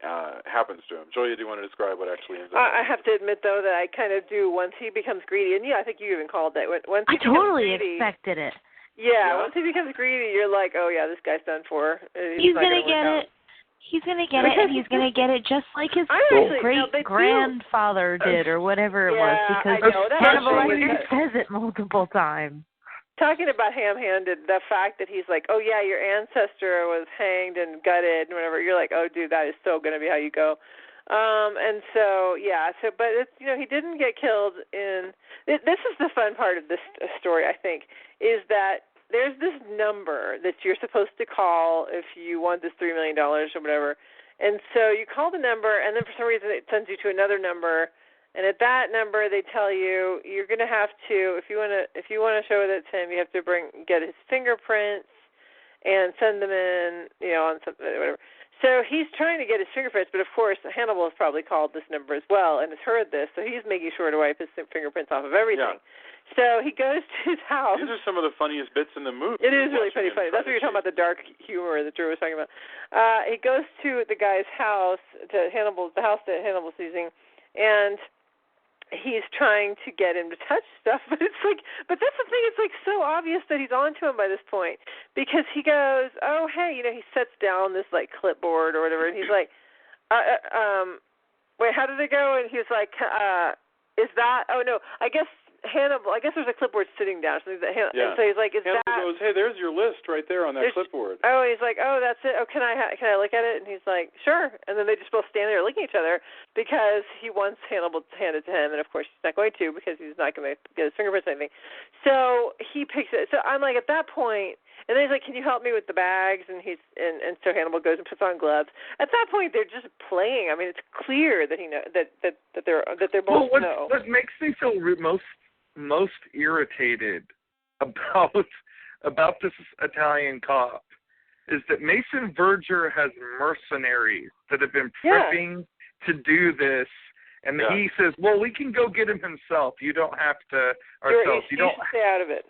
happens to him. Julia, do you want to describe what actually ends up happening? I have to admit, though, that I kind of do once he becomes greedy. And, I think you even called that. Once he I totally greedy, expected it. Yeah, once he becomes greedy, you're like, oh, yeah, this guy's done for. He's going to get it. He's going to get it, and he's going to get it just like his great-grandfather did, or whatever it was, because Hannibal Lecter says it multiple times. Talking about ham-handed, the fact that he's like, oh, yeah, your ancestor was hanged and gutted and whatever, you're like, oh, dude, that is so going to be how you go. And so, but it's, he didn't get killed in. This is the fun part of this story, I think, is that there's this number that you're supposed to call if you want this $3 million or whatever. And so you call the number, and then for some reason it sends you to another number. And at that number, they tell you you're going to have to, if you want to show that it's him, you have to get his fingerprints and send them in, on something, whatever. So he's trying to get his fingerprints, but of course Hannibal has probably called this number as well and has heard this, so he's making sure to wipe his fingerprints off of everything. Yeah. So he goes to his house. These are some of the funniest bits in the movie. It is really funny. That's what you're talking about, the dark humor that Drew was talking about. He goes to the guy's house, the house that Hannibal's using, and he's trying to get him to touch stuff, but that's the thing, it's so obvious that he's onto him by this point, because he goes, oh, hey, he sets down this clipboard or whatever, and he's like, wait, how did it go? And he's like, is that, oh no, I guess there's a clipboard sitting down. So and so he's like, is Hannibal that? goes, hey, there's your list right there on that clipboard. Oh, he's like, oh, that's it. Oh, can I look at it? And he's like, sure. And then they just both stand there looking at each other because he wants Hannibal to hand it to him, and of course he's not going to because he's not going to get his fingerprints or anything. So he picks it. So I'm like, at that point, and then he's like, can you help me with the bags? And so Hannibal goes and puts on gloves. At that point, they're just playing. I mean, it's clear that they're both know. What makes me feel most irritated about this Italian cop is that Mason Verger has mercenaries that have been prepping to do this, and he says, well, we can go get him himself. You don't have to ourselves. You don't stay out of it.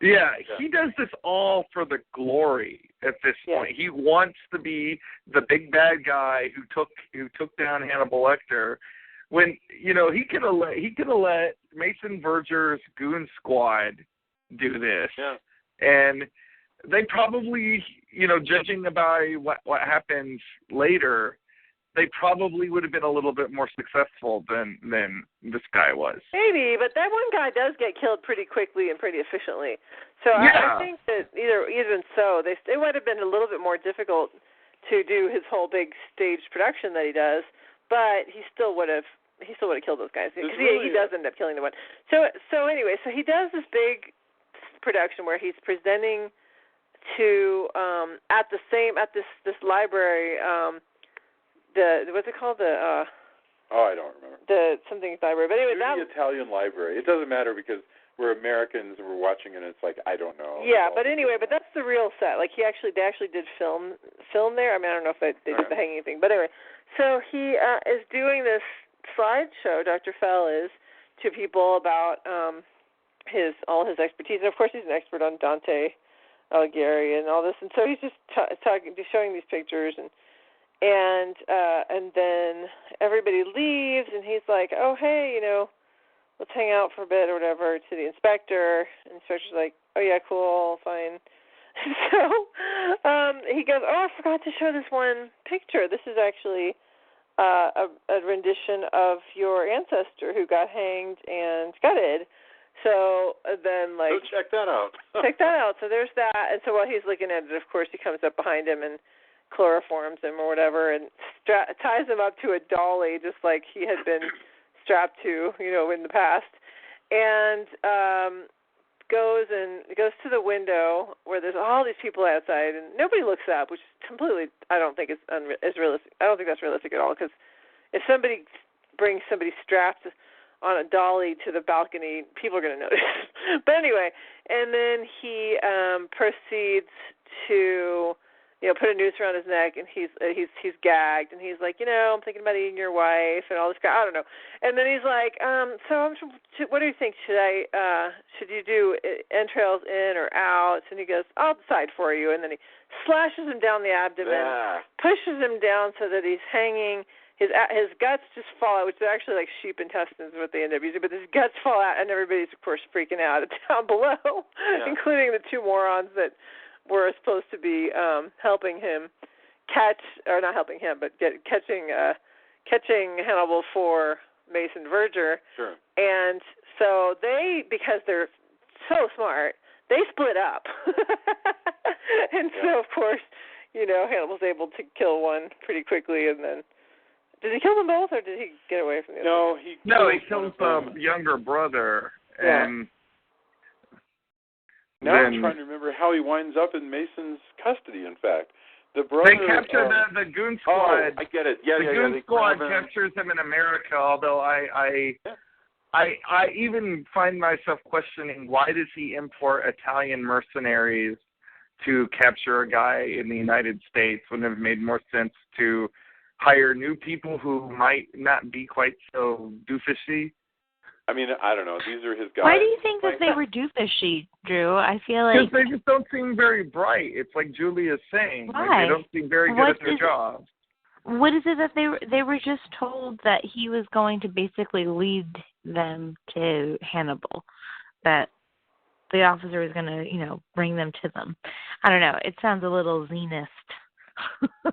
Yeah, he does this all for the glory at this point. He wants to be the big bad guy who took down Hannibal Lecter. When he could have let Mason Verger's goon squad do this, and they probably, judging by what happens later, they probably would have been a little bit more successful than this guy was. Maybe, but that one guy does get killed pretty quickly and pretty efficiently. So I think that even so, it would have been a little bit more difficult to do his whole big stage production that he does. But he still would have killed those guys because he does end up killing the one. So anyway, so he does this big production where he's presenting to at this library, what's it called, I don't remember, the something library. But anyway, the Italian library. It doesn't matter because we're Americans and we're watching it, and it's like, I don't know. Yeah, but anyway, but that's the real set. They actually did film there. I mean, I don't know if they did the hanging thing, but anyway. So he is doing this slideshow, Dr. Fell is, to people about all his expertise. And, of course, he's an expert on Dante Alighieri and all this. And so he's just showing these pictures. And then everybody leaves, and he's like, oh, hey, let's hang out for a bit or whatever, to the inspector. And the inspector's like, oh, yeah, cool, fine. So he goes, oh, I forgot to show this one picture. This is actually a rendition of your ancestor who got hanged and gutted. So then, go check that out. So there's that. And so while he's looking at it, of course, he comes up behind him and chloroforms him or whatever and ties him up to a dolly just like he had been strapped to, in the past. And goes to the window where there's all these people outside, and nobody looks up, which is completely, I don't think is realistic. I don't think that's realistic at all, because if somebody brings somebody strapped on a dolly to the balcony, people are going to notice. But anyway, and then he proceeds to put a noose around his neck, and he's gagged, and he's like, I'm thinking about eating your wife and all this. I don't know. And then he's like, what do you think? Should you do entrails in or out? And he goes, I'll decide for you. And then he slashes him down the abdomen, pushes him down so that he's hanging. His guts just fall out, which are actually like sheep intestines, what they end up using. But his guts fall out, and everybody's of course freaking out down below, including the two morons that were supposed to be helping him not helping him, but catching Hannibal for Mason Verger. Sure. And so because they're so smart, they split up. And so, of course, Hannibal's able to kill one pretty quickly, and then Did he kill them both, or did he get away from the other? No, he kills the younger brother, and now I'm trying to remember how he winds up in Mason's custody. In fact, the brother. They capture the goon squad. Oh, I get it. Yeah, the goon squad captures him in America. Although I even find myself questioning, why does he import Italian mercenaries to capture a guy in the United States? Wouldn't it have made more sense to hire new people who might not be quite so doofusy? I mean, I don't know. These are his guys. Why do you think that they were doofusy, Drew? I feel like... Because they just don't seem very bright. It's like Julia's saying. Why? Like, they don't seem very good at their jobs. What is it that they were just told that he was going to basically lead them to Hannibal? That the officer was going to, bring them to them. I don't know. It sounds a little Zenist. I'm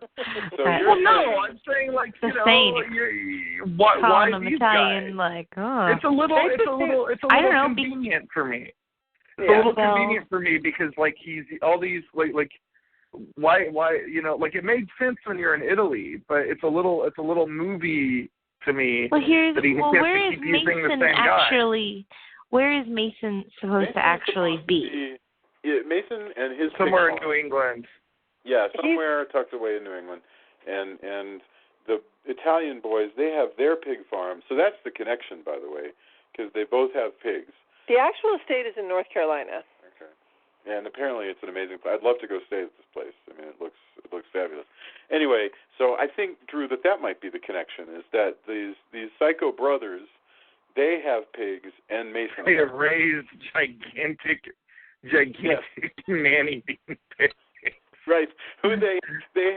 saying like why them these Italian guys? Oh. It's a little convenient for me. It's a little convenient for me because like he's all these like why like it made sense when you're in Italy, but it's a little movie to me. Well, where is Mason actually? Where is Mason supposed to actually be? Mason and his somewhere in New England. Yeah, somewhere tucked away in New England. And the Italian boys, they have their pig farm. So that's the connection, by the way, because they both have pigs. The actual estate is in North Carolina. Okay. And apparently it's an amazing place. I'd love to go stay at this place. I mean, it looks fabulous. Anyway, so I think, Drew, that might be the connection, is that these psycho brothers, they have pigs, and Mason. They have raised gigantic nanny bean pigs. Right. Who they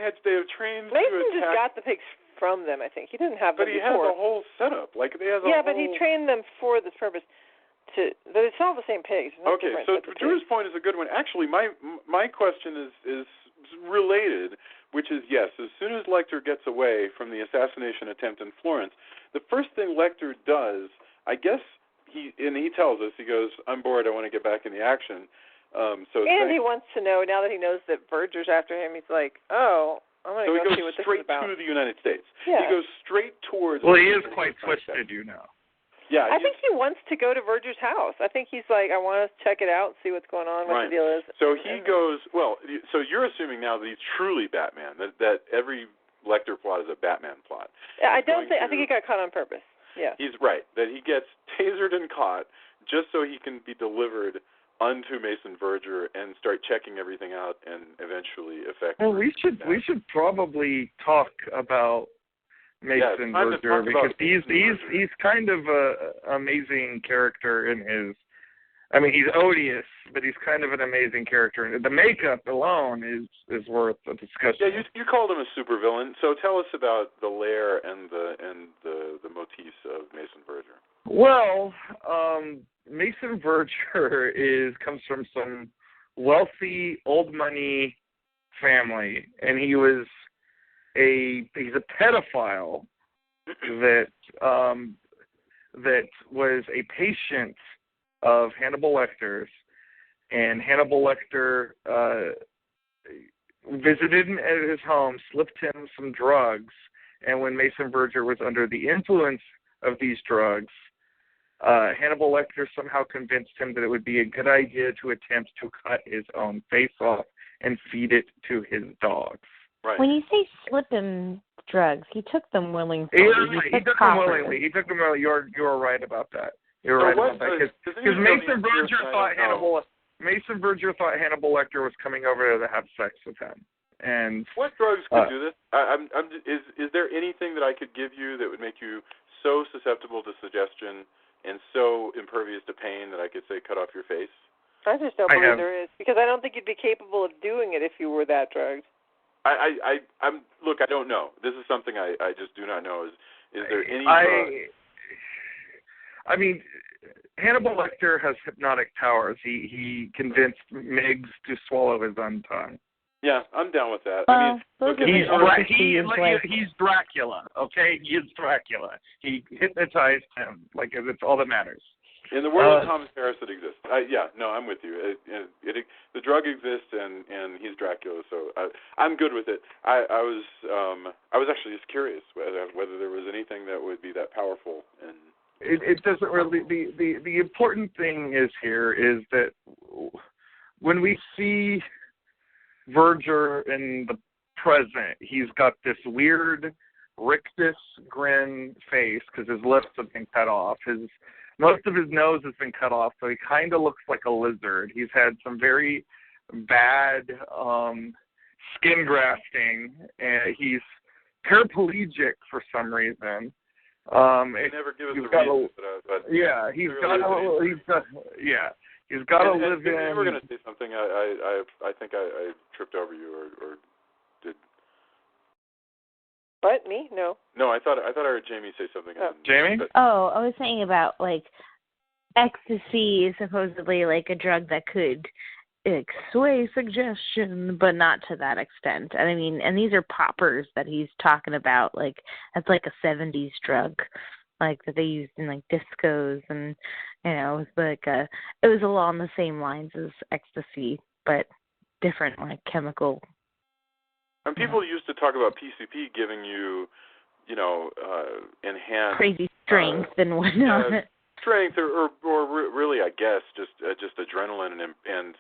have trained Mason to attack. Just got the pigs from them, I think. He didn't have them But he before. has a whole setup. But he trained them for this purpose. But it's all the same pigs. Okay, so Drew's point is a good one. Actually, my question is related, which is, yes, as soon as Lecter gets away from the assassination attempt in Florence, the first thing Lecter does, I guess, he tells us, he goes, I'm bored, I want to get back in the action. He wants to know, now that he knows that Verger's after him, he's like, oh, I'm going to go see what this is about. So he goes straight to the United States. Yeah. He goes straight towards... Well, he is quite twisted, Yeah, I think he wants to go to Verger's house. I think he's like, I want to check it out, see what's going on, what the deal is. So he goes, so you're assuming now that he's truly Batman, that every Lecter plot is a Batman plot. I think he got caught on purpose. Yeah. He's right, that he gets tasered and caught just so he can be delivered unto Mason Verger and start checking everything out and eventually affect. Well, we should probably talk about Mason Verger because he's kind of a amazing character in his. I mean, he's odious, but he's kind of an amazing character. The makeup alone is worth a discussion. Yeah, you called him a supervillain. So tell us about the lair and the motifs of Mason Verger. Well, Mason Verger comes from some wealthy old money family, and he's a pedophile that was a patient of Hannibal Lecter's, and Hannibal Lecter visited him at his home, slipped him some drugs, and when Mason Verger was under the influence of these drugs, Hannibal Lecter somehow convinced him that it would be a good idea to attempt to cut his own face off and feed it to his dogs. Right. When you say slip him drugs, he took them willingly. He took them willingly. You're right about that. You're right about that. Because Mason Verger thought Hannibal Lecter was coming over to have sex with him. And what drugs could do this? Is there anything that I could give you that would make you so susceptible to suggestion and so impervious to pain that I could say cut off your face? I just don't believe there is, because I don't think you'd be capable of doing it if you were that drugged. Look, I don't know. This is something I just do not know. Is there any drug? I mean, Hannibal Lecter has hypnotic powers. He convinced Miggs to swallow his own tongue. Yeah, I'm down with that. He's Dracula, okay? He is Dracula. He hypnotized him, it's all that matters. In the world of Thomas Harris, it exists. I'm with you. The drug exists, and he's Dracula, so I'm good with it. I was actually just curious whether there was anything that would be that powerful. And it doesn't really. The important thing is that when we see Verger in the present, he's got this weird rictus grin face because his lips have been cut off. Most of his nose has been cut off, so he kind of looks like a lizard. He's had some very bad skin grafting, and he's paraplegic for some reason. They never give us a reason, but he's got to live in. You were going to say something. I think I tripped over you or did. What, me? No. No, I thought I heard Jamie say something. Jamie? Oh, I was saying about, like, ecstasy is supposedly, like, a drug that could sway suggestion, but not to that extent. And I mean, and these are poppers that he's talking about, like, that's like a 70s drug, like, that they used in, like, discos, and, you know, it was along the same lines as ecstasy, but different, like, chemical. And people used to talk about PCP giving you, enhanced crazy strength and whatnot. Strength, or really, I guess, just adrenaline and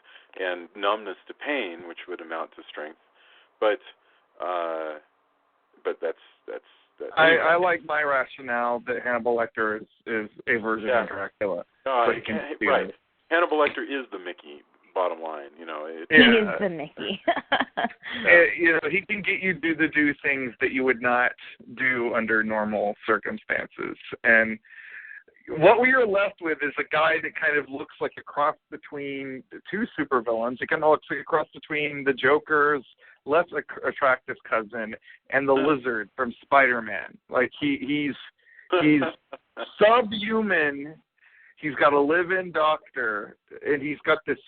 numbness to pain, which would amount to strength. But that's. I like my rationale that Hannibal Lecter is a version of Dracula. Right. Hannibal Lecter is the Mickey. Bottom line, he is the Mickey. He can get you to do things that you would not do under normal circumstances. And what we are left with is a guy that kind of looks like a cross between the two supervillains. It kind of looks like a cross between the Joker's less attractive cousin and the Lizard from Spider-Man. Like he's subhuman. He's got a live-in doctor, and he's got this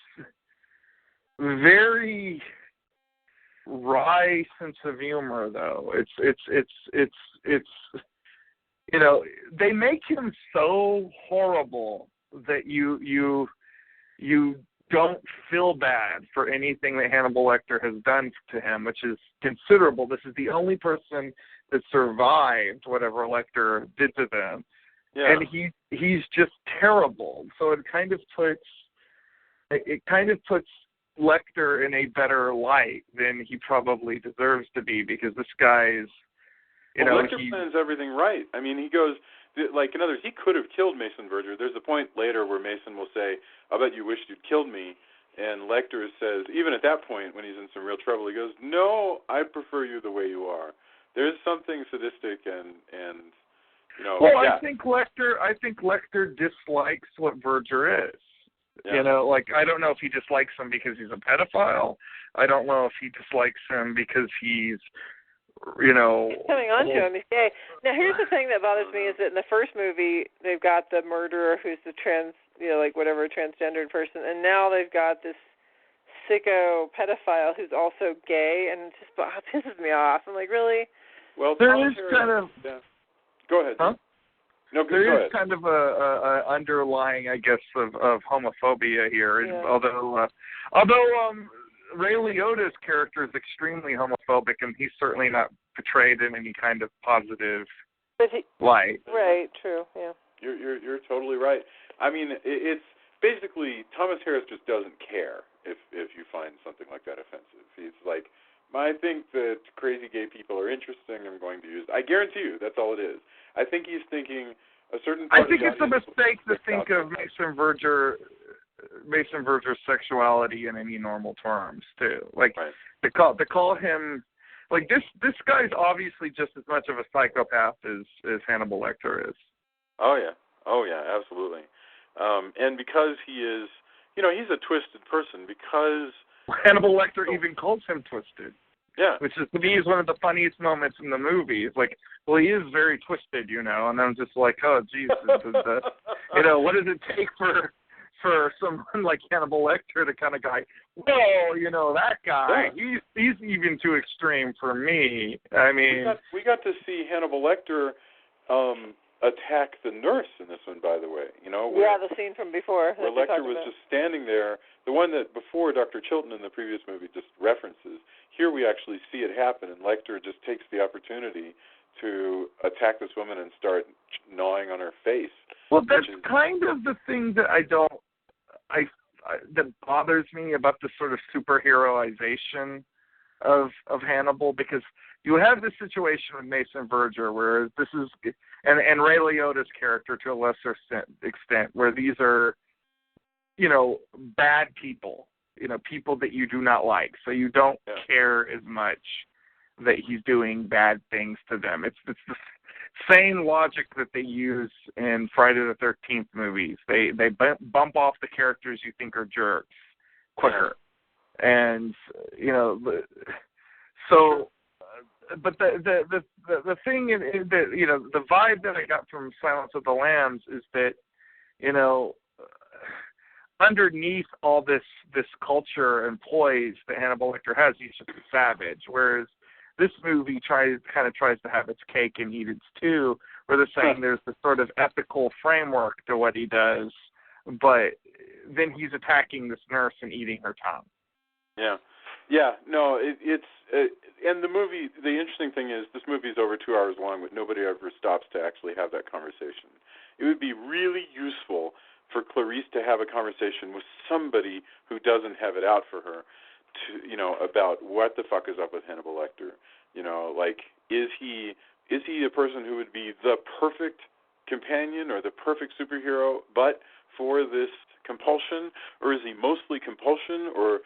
very wry sense of humor, though. It's they make him so horrible that you don't feel bad for anything that Hannibal Lecter has done to him, which is considerable. This is the only person that survived whatever Lecter did to them. Yeah. And he's just terrible. So it kind of puts Lecter in a better light than he probably deserves to be, because this guy's, Lecter plans everything right. I mean, he goes, like, in other words, he could have killed Mason Verger. There's a point later where Mason will say, "I bet you wished you'd killed me." And Lecter says, even at that point when he's in some real trouble, he goes, "No, I prefer you the way you are." There's something sadistic and I think Lecter dislikes what Verger is. Yeah. I don't know if he dislikes him because he's a pedophile. I don't know if he dislikes him because he's, he's coming on to him. He's gay. Now, here's the thing that bothers me is that in the first movie, they've got the murderer who's the transgendered person, and now they've got this sicko pedophile who's also gay, and it just pisses me off. I'm like, really? Well, there is kind of... Yeah. Go ahead. Huh? No, there is kind of a underlying, I guess, of homophobia here. Yeah. Although Ray Liotta's character is extremely homophobic, and he's certainly not portrayed in any kind of positive light. Right. True. Yeah. You're totally right. I mean, it's basically Thomas Harris just doesn't care if you find something like that offensive. He's like, I think that crazy gay people are interesting. I'm going to use. I guarantee you, that's all it is. I think he's thinking a certain. I think it's a mistake to think of Mason Verger's sexuality in any normal terms too. Like to call him like this guy's obviously just as much of a psychopath as Hannibal Lecter is. Oh yeah, absolutely. And because he is, he's a twisted person because. Hannibal Lecter even calls him twisted. Yeah. Which is, to me, is one of the funniest moments in the movie. It's like, well, he is very twisted, and I'm just like, oh, Jesus. What does it take for someone like Hannibal Lecter to kind of go, whoa, that guy, he's even too extreme for me. I mean. We got to see Hannibal Lecter attack the nurse in this one, by the way. The scene from before. Where Lecter was just standing there, the one that before Dr. Chilton in the previous movie just references. Here we actually see it happen, and Lecter just takes the opportunity to attack this woman and start gnawing on her face. Well, that's kind of the thing that that bothers me about the sort of superheroization of Hannibal, because you have this situation with Mason Verger where this is, and Ray Liotta's character to a lesser extent, where these are, bad people, people that you do not like, so you don't care as much that he's doing bad things to them. It's the same logic that they use in Friday the 13th movies. They bump off the characters you think are jerks quicker, and so. But the thing is that the vibe that I got from Silence of the Lambs is that underneath all this culture and poise that Hannibal Lecter has, he's just a savage. Whereas this movie tries to have its cake and eat its too, where they're saying there's this sort of ethical framework to what he does, but then he's attacking this nurse and eating her tongue. Yeah, no, and the movie, the interesting thing is this movie is over 2 hours long, but nobody ever stops to actually have that conversation. It would be really useful for Clarice to have a conversation with somebody who doesn't have it out for her, about what the fuck is up with Hannibal Lecter. Is he a person who would be the perfect companion or the perfect superhero, but for this compulsion, or is he mostly compulsion, or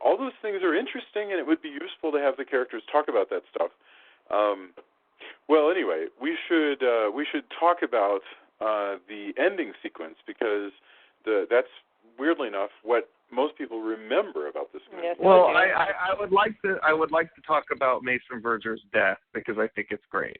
all those things are interesting, and it would be useful to have the characters talk about that stuff. Well, anyway, we should talk about the ending sequence, because that's weirdly enough what most people remember about this movie. Yes, well, I would like to talk about Mason Verger's death, because I think it's great.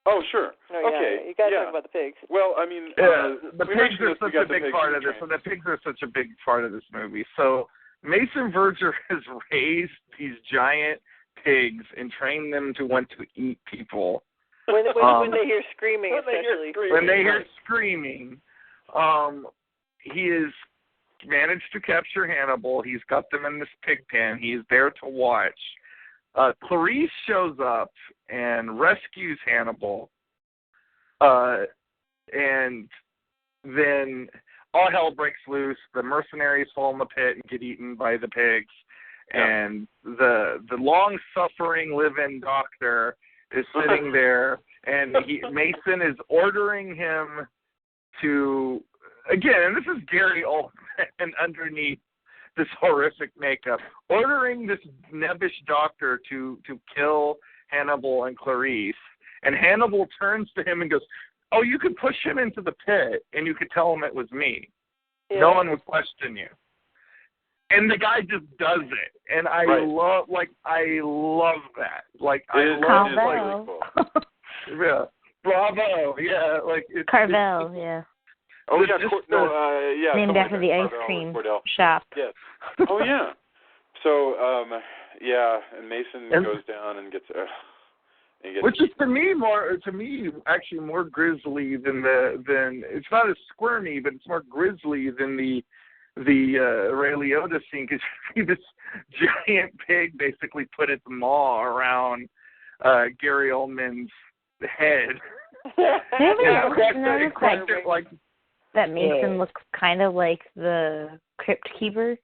Oh, sure. Oh, yeah. Okay. You got to talk about the pigs. Well, I mean, the pigs are such a big part of this, and the pigs are such a big part of this movie. So Mason Verger has raised these giant pigs and trained them to want to eat people. When they hear screaming, especially. When they hear screaming, he has managed to capture Hannibal. He's got them in this pig pen. He's there to watch. Clarice shows up and rescues Hannibal, and then all hell breaks loose. The mercenaries fall in the pit and get eaten by the pigs, and the long-suffering live-in doctor is sitting there, and Mason is ordering him to, again, and this is Gary Oldman underneath this horrific makeup, ordering this nebbish doctor to kill Hannibal and Clarice, and Hannibal turns to him and goes, "Oh, you could push him into the pit, and you could tell him it was me. Yeah. No one would question you." And the guy just does it, and I love that. Like, I love it. Carvel. Yeah, bravo. Yeah, like it's Carvel. Yeah. Oh yeah, named after the ice cream shop. Yes. Oh yeah. So and Mason goes down and gets. Which is to me actually more grisly than it's not as squirmy, but it's more grisly than the Ray Liotta scene, because you see this giant pig basically put its maw around Gary Oldman's head. That Mason looks kind of like the Crypt Keeper.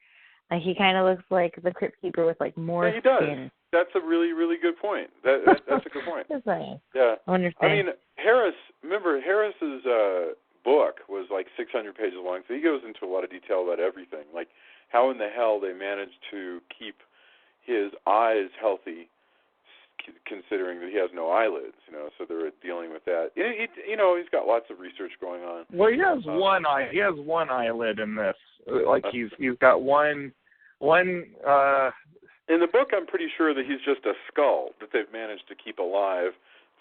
Like, he kind of looks like the Crypt Keeper with like more skin. That's a really, really good point. That's a good point. Yeah. I understand. I mean, Harris's book was like 600 pages long, so he goes into a lot of detail about everything, like how in the hell they managed to keep his eyes healthy, considering that he has no eyelids, so they're dealing with that. He's got lots of research going on. Well, he has one eye. He has one eyelid in this. Like he's got one. In the book, I'm pretty sure that he's just a skull that they've managed to keep alive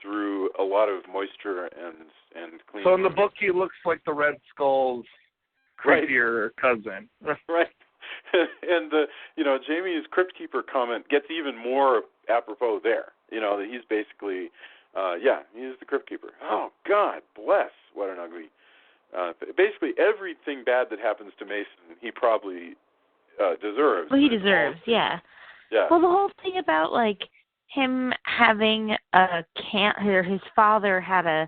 through a lot of moisture and clean. So in the book, he looks like the Red Skull's creepier cousin. Right. And Jamie's Crypt Keeper comment gets even more apropos there. That he's basically Yeah, he's the Crypt Keeper. Oh, God bless. What an ugly. Basically, everything bad that happens to Mason, he probably deserves. Well, he deserves, yeah. Yeah. Well, the whole thing about, like, him having a camp, or his father had a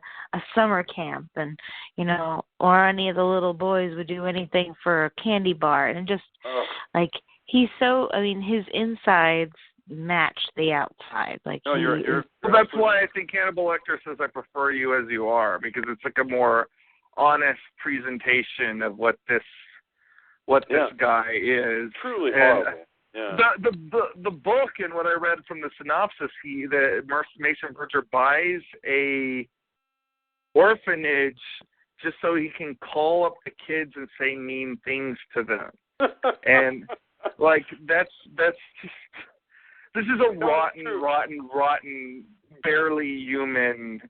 summer camp, and, you know, or any of the little boys would do anything for a candy bar, and just, like, he's so, I mean, his insides match the outside. Like, no, you're well, that's why I think Hannibal Lecter says I prefer you as you are, because it's like a more honest presentation of what this guy is. Truly horrible. Yeah. The book and what I read from the synopsis, Mason Verger buys a orphanage just so he can call up the kids and say mean things to them, and like that's just, this is a rotten, barely human.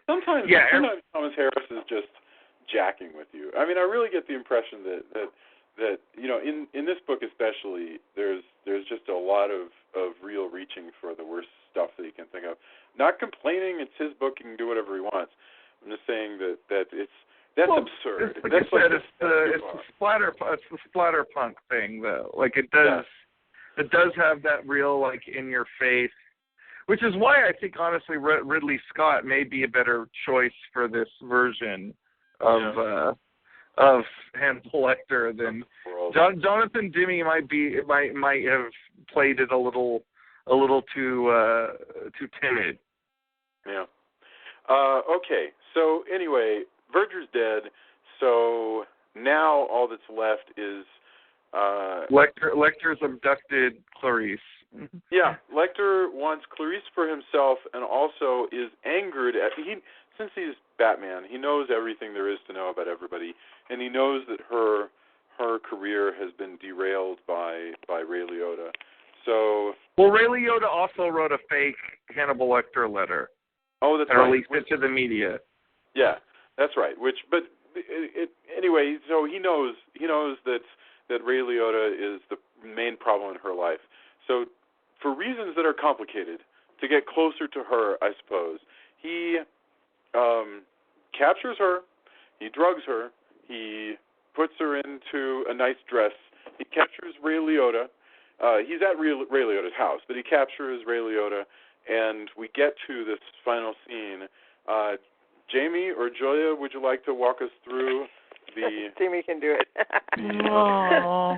Sometimes Thomas Harris is just jacking with you. I mean, I really get the impression that you know, in this book especially, there's just a lot of real reaching for the worst stuff that he can think of. Not complaining, it's his book, he can do whatever he wants. I'm just saying that's absurd. Like I said, it's the splatterpunk thing though. Like it does have that real, like, in your face, which is why I think honestly Ridley Scott may be a better choice for this version of Hannibal Lecter than Jonathan Demme might have played it a little too timid. Yeah. Okay. So anyway, Verger's dead. So now all that's left is Lecter's abducted Clarice. Yeah, Lecter wants Clarice for himself, and also is angered at since he's Batman, he knows everything there is to know about everybody, and he knows that her career has been derailed by Ray Liotta. So, well, Ray Liotta also wrote a fake Hannibal Lecter letter. Oh, that's right. And released it to the media. Yeah, that's right. Anyway, so he knows that Ray Liotta is the main problem in her life. So, for reasons that are complicated, to get closer to her, I suppose, he captures her, he drugs her, he puts her into a nice dress, he captures Ray Liotta. He's at Ray Liotta's house, but he captures Ray Liotta, and we get to this final scene. Jamie or Julia, would you like to walk us through the... Jamie can do it. Oh,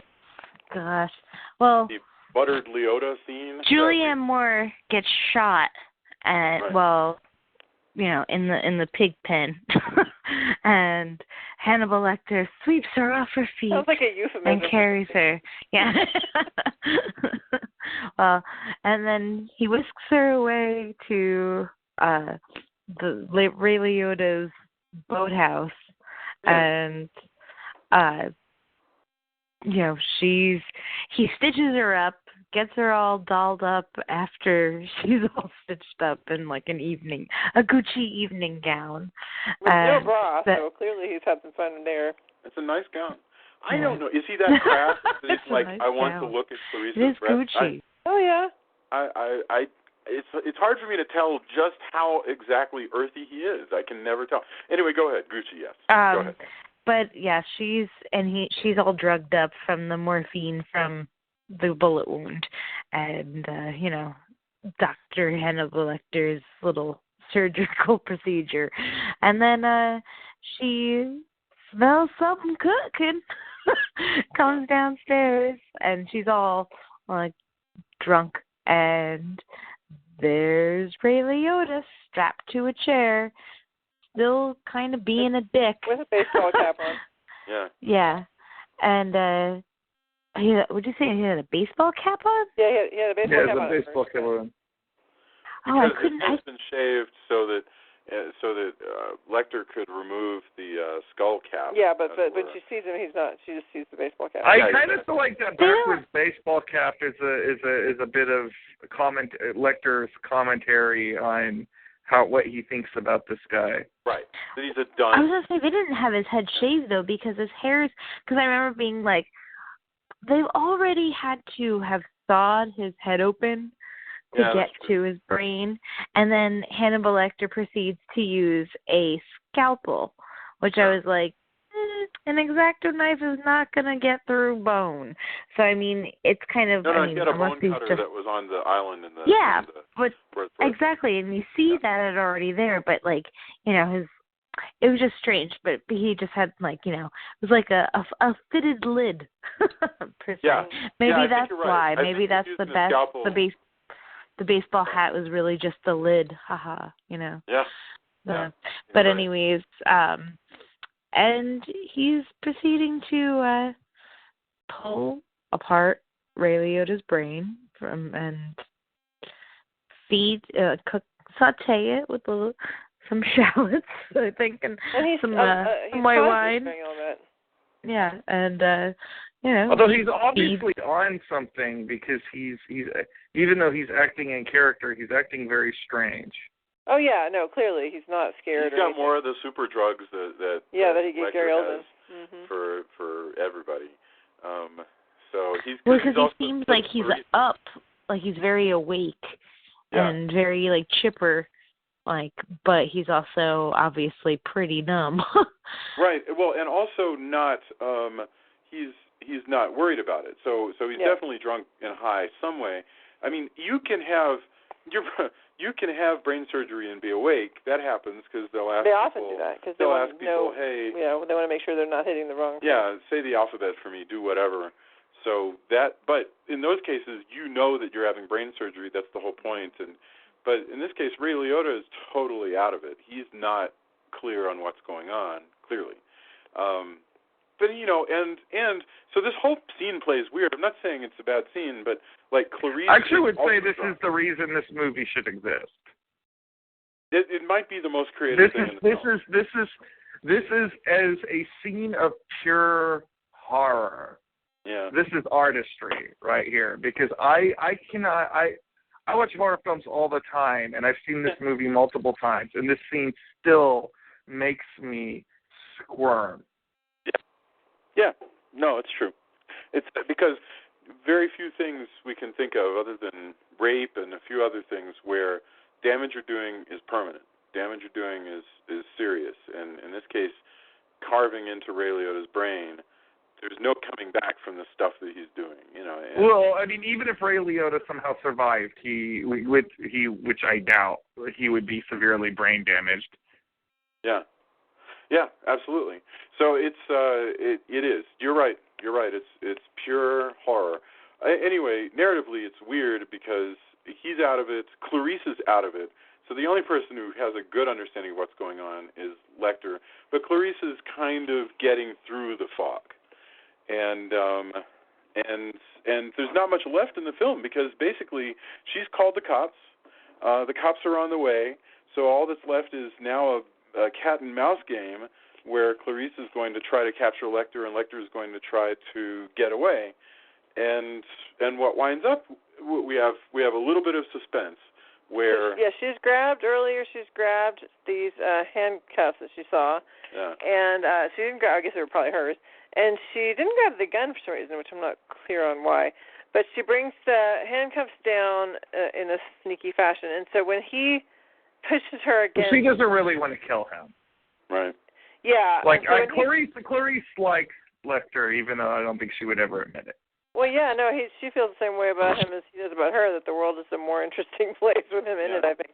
gosh. Well... The buttered Liotta scene? Julianne Moore gets shot at, right. Well, you know, in the pig pen. And Hannibal Lecter sweeps her off her feet. Sounds like a euphemism. And carries her. Yeah. Well, and then he whisks her away to the Ray Liotta's boathouse. And you know, he stitches her up, gets her all dolled up after she's all stitched up in like a Gucci evening gown. With no bra, so clearly he's having fun in there. It's a nice gown. I don't know. Is he that crass? It's like, nice I want to look at Clarice's breast. Gucci. Oh yeah. It's hard for me to tell just how exactly earthy he is. I can never tell. Anyway, go ahead, Gucci. Yes. Go ahead. But yeah, she's all drugged up from the morphine from the bullet wound, and you know, Dr. Hannibal Lecter's little surgical procedure, and then she smells something cooking, comes downstairs, and she's all like drunk, and there's Ray Liotta strapped to a chair, still kind of being a dick. With a baseball cap on. Yeah. Yeah. And would you say he had a baseball cap on? Yeah, he had a baseball cap on. Yeah, a baseball cap on. Oh, I couldn't. His head's been shaved so that Lecter could remove the skull cap. Yeah, but when she sees him, he's not. She just sees the baseball cap. I kind of feel like that backwards baseball cap is a bit of Lecter's commentary on what he thinks about this guy. Right. That he's a dunce. I was going to say, they didn't have his head shaved, though, because his hair is... Because I remember being like, they've already had to have sawed his head open to get to his brain. And then Hannibal Lecter proceeds to use a scalpel, which I was like, an X-Acto knife is not going to get through bone. So, I mean, it's kind of... No, he had a bone cutter that was on the island. Exactly, and you see that it already there, but, like, you know, it was just strange, but he just had, like, you know, it was like a fitted lid, per se. Yeah. Maybe that's why. Right. Maybe that's the best. The baseball hat was really just the lid, haha, you know. Yeah. But anyways, and he's proceeding to pull apart Ray Liotta's brain and saute it with some shallots, I think, and some white wine. Yeah, and you know. Although he's obviously on something, because he's even though he's acting in character, he's acting very strange. Oh yeah, no, clearly he's not scared. He's got more of the super drugs that he gave Gary Oldman for everybody. So he's because he seems like he's up, like he's very awake and very like chipper, like, but he's also obviously pretty numb. Right. Well, and also not. He's not worried about it. So he's definitely drunk and high some way. I mean, you can have brain surgery and be awake. That happens because they'll ask. They often do that because they'll ask people, hey, they want to make sure they're not hitting the wrong. Yeah, say the alphabet for me. Do whatever. So but in those cases, you know that you're having brain surgery. That's the whole point. But in this case, Ray Liotta is totally out of it. He's not clear on what's going on. Clearly. But you know, and so this whole scene plays weird. I'm not saying it's a bad scene, but like Clarice. I actually would say this is the reason this movie should exist. It might be the most creative thing in the film. This is as a scene of pure horror. Yeah. This is artistry right here, because I watch horror films all the time, and I've seen this movie multiple times, and this scene still makes me squirm. Yeah, no, it's true. It's because very few things we can think of other than rape and a few other things where damage you're doing is permanent. Damage you're doing is serious. And in this case, carving into Ray Liotta's brain, there's no coming back from the stuff that he's doing. You know. Well, I mean, even if Ray Liotta somehow survived, which I doubt, he would be severely brain damaged. Yeah. Yeah, absolutely. So it is. You're right. It's pure horror. Anyway, narratively, it's weird because he's out of it. Clarice is out of it. So the only person who has a good understanding of what's going on is Lecter. But Clarice is kind of getting through the fog, and there's not much left in the film because basically she's called the cops. The cops are on the way. So all that's left is now a cat and mouse game where Clarice is going to try to capture Lecter, and Lecter is going to try to get away. And what winds up, we have a little bit of suspense where she's grabbed these handcuffs that she saw, and she didn't grab. I guess they were probably hers, and she didn't grab the gun for some reason, which I'm not clear on why. But she brings the handcuffs down in a sneaky fashion, and so when he pushes her again. She doesn't really want to kill him. Right. Yeah. Like, Clarice likes Lecter, even though I don't think she would ever admit it. Well, yeah, no, she feels the same way about him as he does about her, that the world is a more interesting place with him in it, I think.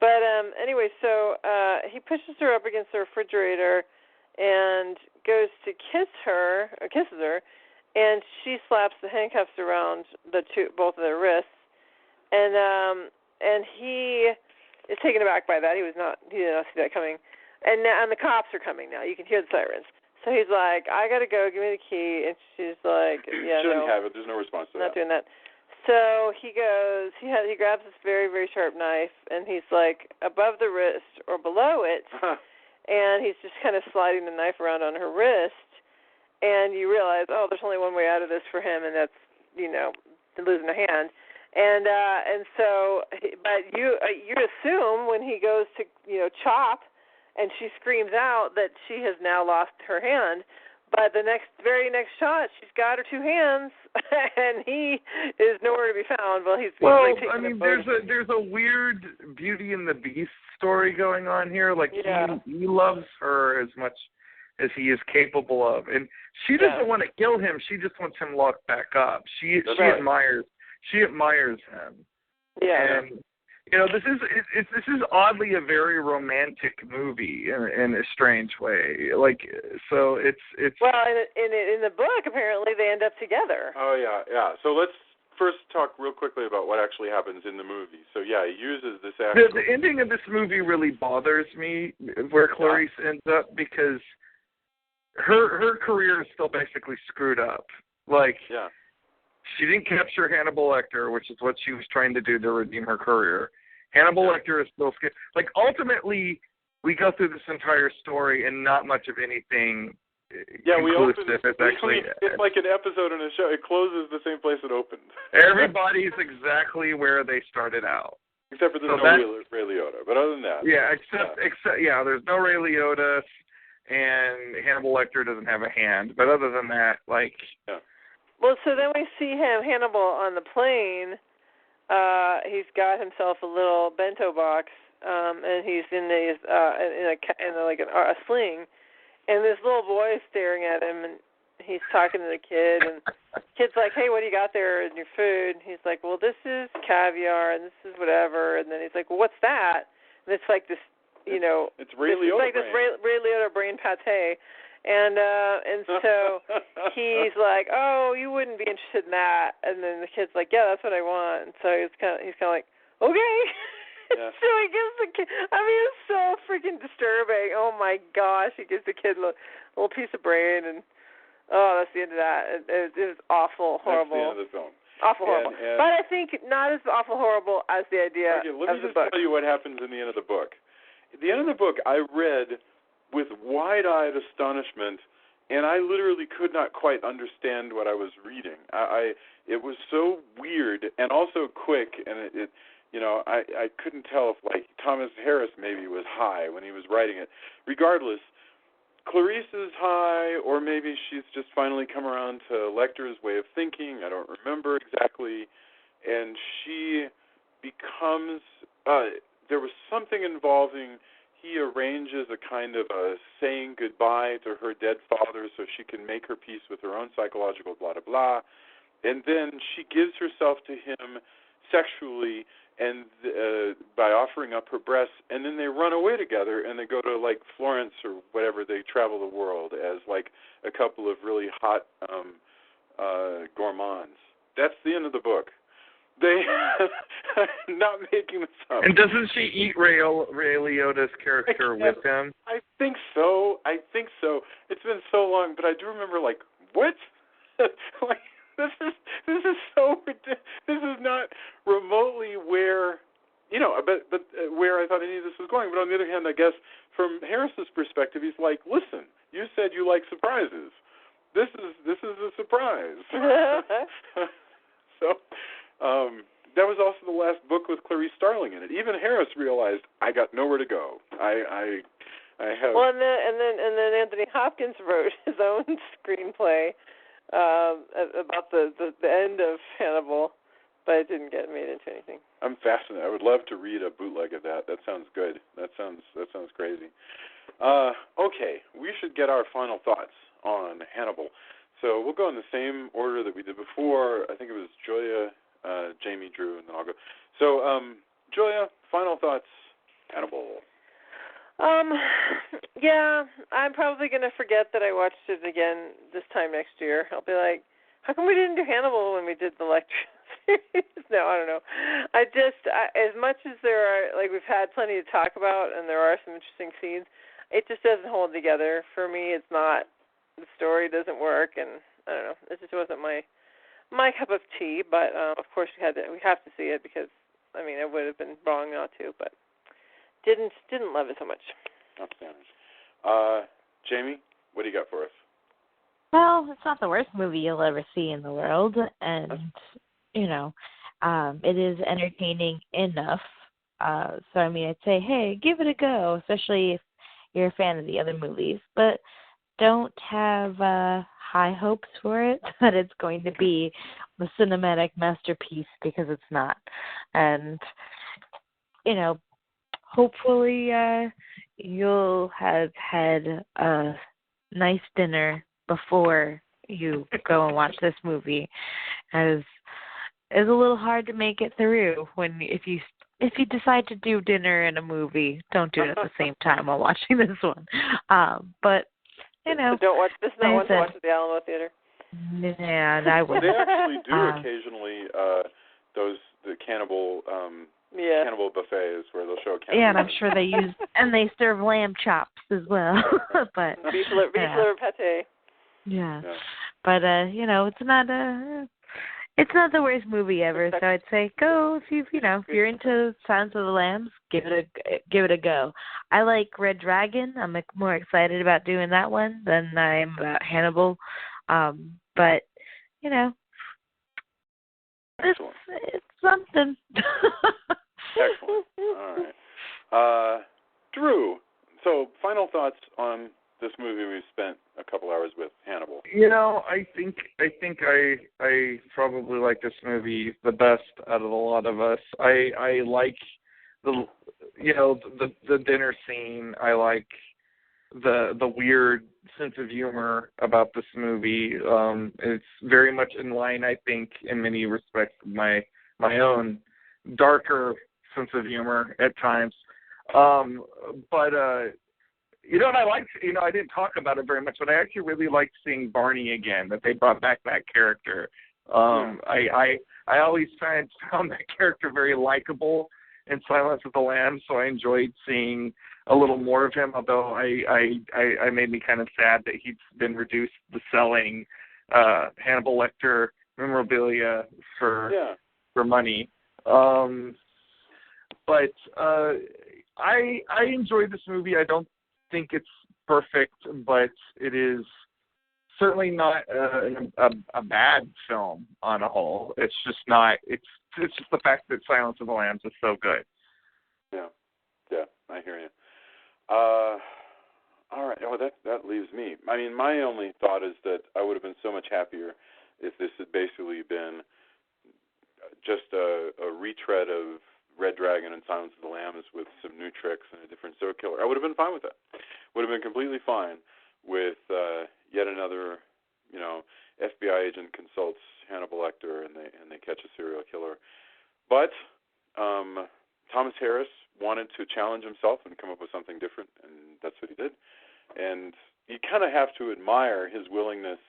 But anyway, so he pushes her up against the refrigerator and goes to kisses her, and she slaps the handcuffs around both of their wrists, and he is taken aback by that. He did not see that coming. And the cops are coming now. You can hear the sirens. So he's like, I got to go. Give me the key. And she's like, yeah, shouldn't have it. There's no response to that. Not doing that. So he goes, he grabs this very, very sharp knife, and he's like above the wrist or below it, and he's just kind of sliding the knife around on her wrist. And you realize, oh, there's only one way out of this for him, and that's, losing a hand. And so, but you assume when he goes to, chop, and she screams out that she has now lost her hand. But the very next shot, she's got her two hands and he is nowhere to be found. Well, he's well, like, I mean, there's a weird Beauty and the Beast story going on here. Like he loves her as much as he is capable of, and she doesn't want to kill him. She just wants him locked back up. She admires him. Yeah. And this is oddly a very romantic movie in a strange way. Like, so it's. Well, in the book, apparently they end up together. Oh yeah. So let's first talk real quickly about what actually happens in the movie. So yeah, he uses this. The ending of this movie really bothers me, where Clarice ends up, because her career is still basically screwed up. Like, she didn't capture Hannibal Lecter, which is what she was trying to do to redeem her career. Hannibal Lecter is still scared. Like, ultimately, we go through this entire story and not much of anything conclusive. It's like an episode in a show. It closes the same place it opened. Everybody's exactly where they started out. Except for there's no Ray Liotta. But other than that. Yeah, except there's no Ray Liotta, and Hannibal Lecter doesn't have a hand. But other than that, like... Yeah. Well, so then we see Hannibal on the plane. He's got himself a little bento box, and he's in a sling, and this little boy is staring at him, and he's talking to the kid, and the kid's like, "Hey, what do you got there in your food?" And he's like, "Well, this is caviar, and this is whatever." And then he's like, "Well, what's that?" And it's like this, it's Ray Liotta. It's like this Ray Liotta brain pate. And so he's like, "Oh, you wouldn't be interested in that." And then the kid's like, "Yeah, that's what I want." And so he's kind of like, "Okay." Yeah. So he gives the kid. I mean, it's so freaking disturbing. Oh my gosh, he gives the kid a little piece of brain, and that's the end of that. It was awful, horrible. That's the end of the film. Awful, horrible. But I think not as awful, horrible as the idea of the book. Let me just tell you what happens in the end of the book. At the end of the book, I read with wide-eyed astonishment, and I literally could not quite understand what I was reading. It was so weird and also quick, and I couldn't tell if, like, Thomas Harris maybe was high when he was writing it. Regardless, Clarice is high, or maybe she's just finally come around to Lecter's way of thinking. I don't remember exactly. And she becomes, there was something involving, he arranges a kind of a saying goodbye to her dead father so she can make her peace with her own psychological blah, blah, blah. And then she gives herself to him sexually and by offering up her breasts, and then they run away together, and they go to, like, Florence or whatever. They travel the world as, like, a couple of really hot gourmands. That's the end of the book. They not making this up. And doesn't she eat Ray Liotta's character with him? I think so. It's been so long, but I do remember, like, what? Like, this is so ridiculous. This is not remotely where, but where I thought any of this was going. But on the other hand, I guess from Harris's perspective, he's like, listen, you said you like surprises. This is a surprise. So. That was also the last book with Clarice Starling in it. Even Harris realized I got nowhere to go. I have. Well, and then Anthony Hopkins wrote his own screenplay about the end of Hannibal, but it didn't get made into anything. I'm fascinated. I would love to read a bootleg of that. That sounds good. That sounds crazy. Okay, we should get our final thoughts on Hannibal. So we'll go in the same order that we did before. I think it was Julia, Jamie, Drew, and then I'll go. So, Julia, final thoughts, Hannibal. Yeah, I'm probably going to forget that I watched it again this time next year. I'll be like, how come we didn't do Hannibal when we did the Lecter series? No, I don't know. As much as there are, like, we've had plenty to talk about, and there are some interesting scenes, it just doesn't hold together. For me, it's not, the story doesn't work, and I don't know, it just wasn't my cup of tea, but of course we have to see it because, I mean, it would have been wrong not to, but didn't love it so much. Outstanding. Jamie, what do you got for us? Well, it's not the worst movie you'll ever see in the world, and, it is entertaining enough. So, I mean, I'd say, hey, give it a go, especially if you're a fan of the other movies. But don't have high hopes for it that it's going to be the cinematic masterpiece, because it's not. And, you know, hopefully you'll have had a nice dinner before you go and watch this movie, as it's a little hard to make it through if you decide to do dinner and a movie. Don't do it at the same time while watching this one. But you know, so don't watch this. Not one to watch at the Alamo Theater. Yeah, I would. They actually do occasionally the cannibal buffets where they'll show cannibal. Yeah, and I'm sure they serve lamb chops as well. But beef liver pate. Yeah. But you know, it's not the worst movie ever. So I'd say go if you're into Silence of the Lambs, give it a go. I like Red Dragon. I'm more excited about doing that one than I am about Hannibal. But you know, it's something. Excellent. All right. Drew, so final thoughts on this movie we've spent a couple hours with, Hannibal. You know, I think I probably like this movie the best out of a lot of us. I like the dinner scene. I like the weird sense of humor about this movie. It's very much in line, I think, in many respects, with my own darker sense of humor at times. But and I liked, I didn't talk about it very much, but I actually really liked seeing Barney again, that they brought back that character. I always found that character very likable in Silence of the Lambs, so I enjoyed seeing a little more of him, although I made me kind of sad that he's been reduced to selling Hannibal Lecter memorabilia for money. But I enjoyed this movie. I don't think it's perfect, but it is certainly not a bad film on a whole. It's just not. It's just the fact that Silence of the Lambs is so good. Yeah, I hear you. All right. Oh, that leaves me. I mean, my only thought is that I would have been so much happier if this had basically been just a retread of Red Dragon and Silence of the Lambs with some new tricks and a different serial killer. I would have been fine with that. Would have been completely fine with yet another, FBI agent consults Hannibal Lecter and they catch a serial killer. But Thomas Harris wanted to challenge himself and come up with something different, and that's what he did. And you kind of have to admire his willingness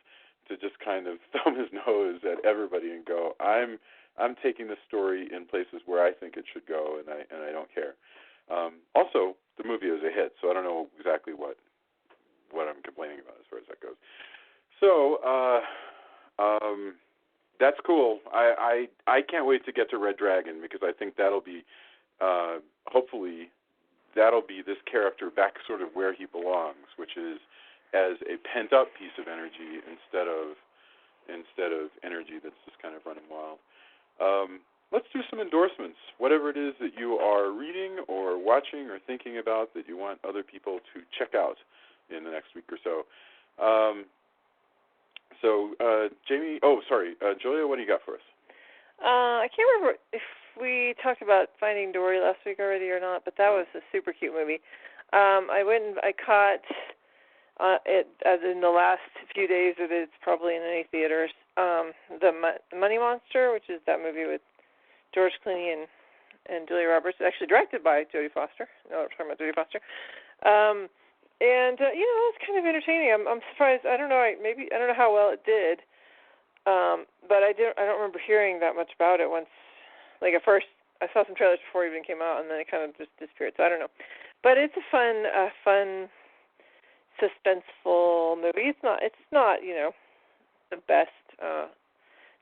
to just kind of thumb his nose at everybody and go, I'm taking this story in places where I think it should go, and I don't care. Also, the movie is a hit, so I don't know exactly what I'm complaining about as far as that goes. So that's cool. I can't wait to get to Red Dragon, because I think that'll be hopefully that'll be this character back sort of where he belongs, which is as a pent-up piece of energy instead of energy that's just kind of running wild. Let's do some endorsements. Whatever it is that you are reading or watching or thinking about that you want other people to check out in the next week or so. Jamie, Julia, what do you got for us? I can't remember if we talked about Finding Dory last week already or not, but that was a super cute movie. I caught it as in the last few days of it. It's probably in any theaters. The Money Monster, which is that movie with George Clooney and Julia Roberts, actually directed by Jodie Foster. No, we're talking about Jodie Foster. It's kind of entertaining. I'm surprised. I don't know how well it did, but I don't remember hearing that much about it once. Like at first, I saw some trailers before it even came out, and then it kind of just disappeared. So I don't know, but it's a fun, suspenseful movie. It's not the best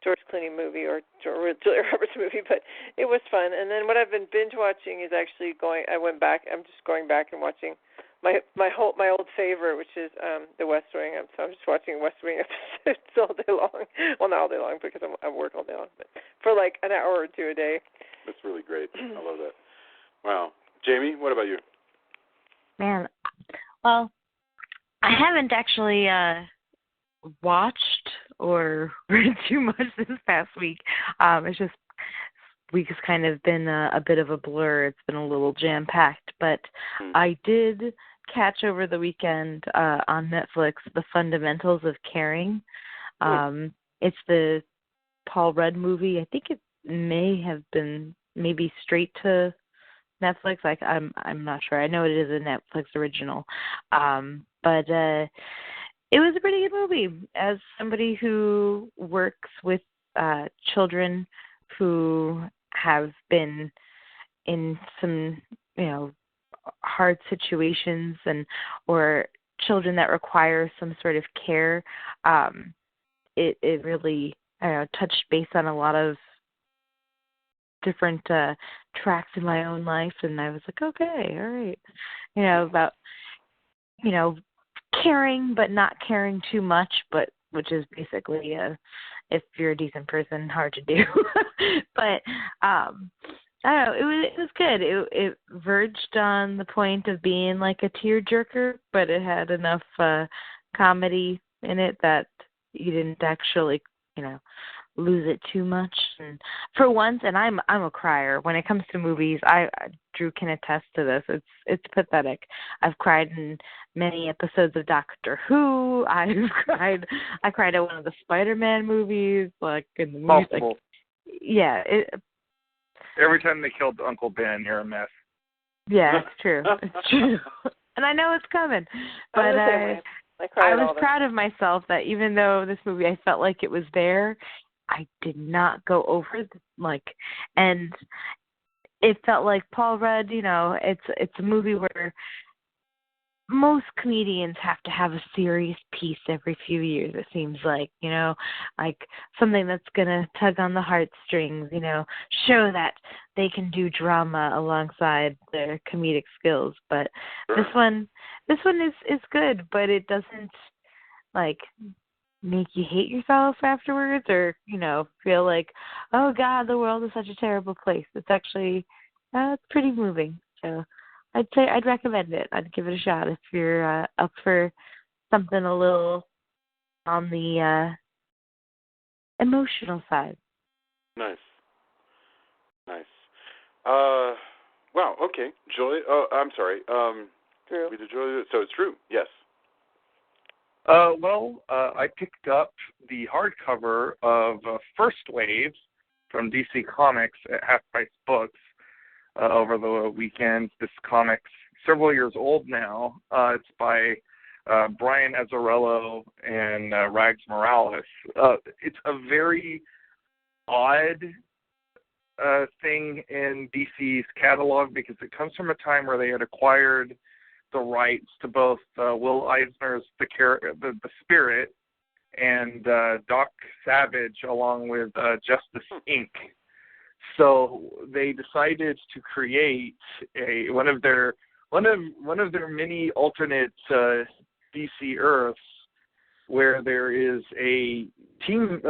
George Clooney movie or Julia Roberts movie, but it was fun. And then what I've been binge watching is actually I'm just going back and watching my old favorite, which is the West Wing. So I'm just watching West Wing episodes all day long. Well, not all day long because I work all day long, but for like an hour or two a day. That's really great. I love that. Wow. Jamie, what about you? Man, well, I haven't actually watched or read too much this past week. It's just week has kind of been a bit of a blur. It's been a little jam-packed, but I did catch over the weekend on Netflix The Fundamentals of Caring. It's the Paul Rudd movie. I think it may have been maybe straight to Netflix. I'm not sure. I know it is a Netflix original, but it was a pretty good movie. As somebody who works with children who have been in some, hard situations or children that require some sort of care, it really touched base on a lot of different tracks in my own life, and I was like, okay, all right, about caring but not caring too much, but which is basically if you're a decent person, hard to do. But I don't know, it was good. It verged on the point of being like a tearjerker, but it had enough comedy in it that you didn't actually, lose it too much. And for once, and I'm a crier when it comes to movies. Drew can attest to this. It's pathetic. I've cried in many episodes of Doctor Who. I cried at one of the Spider-Man movies, like in the movies. Possible. Yeah. Every time they killed Uncle Ben, you're a mess. Yeah, it's true. It's true. And I know it's coming. But I was proud of myself that even though this movie I felt like it was there, I did not go over and it felt like Paul Rudd, it's a movie where most comedians have to have a serious piece every few years, it seems like, like something that's going to tug on the heartstrings, show that they can do drama alongside their comedic skills. But this one is good, but it doesn't make you hate yourself afterwards or, feel like, oh God, the world is such a terrible place. It's actually, it's pretty moving. So I'd say I'd recommend it. I'd give it a shot if you're up for something a little on the emotional side. Nice. Wow, okay. Joy, I'm sorry. Drew. We did Joy, so it's Drew, yes. I picked up the hardcover of First Wave from DC Comics at Half Price Books over the weekend. This comic's several years old now. It's by Brian Azzarello and Rags Morales. It's a very odd thing in DC's catalog because it comes from a time where they had acquired the rights to both Will Eisner's The Spirit and Doc Savage, along with Justice Inc. So they decided to create one of their many alternate DC Earths, where there is a team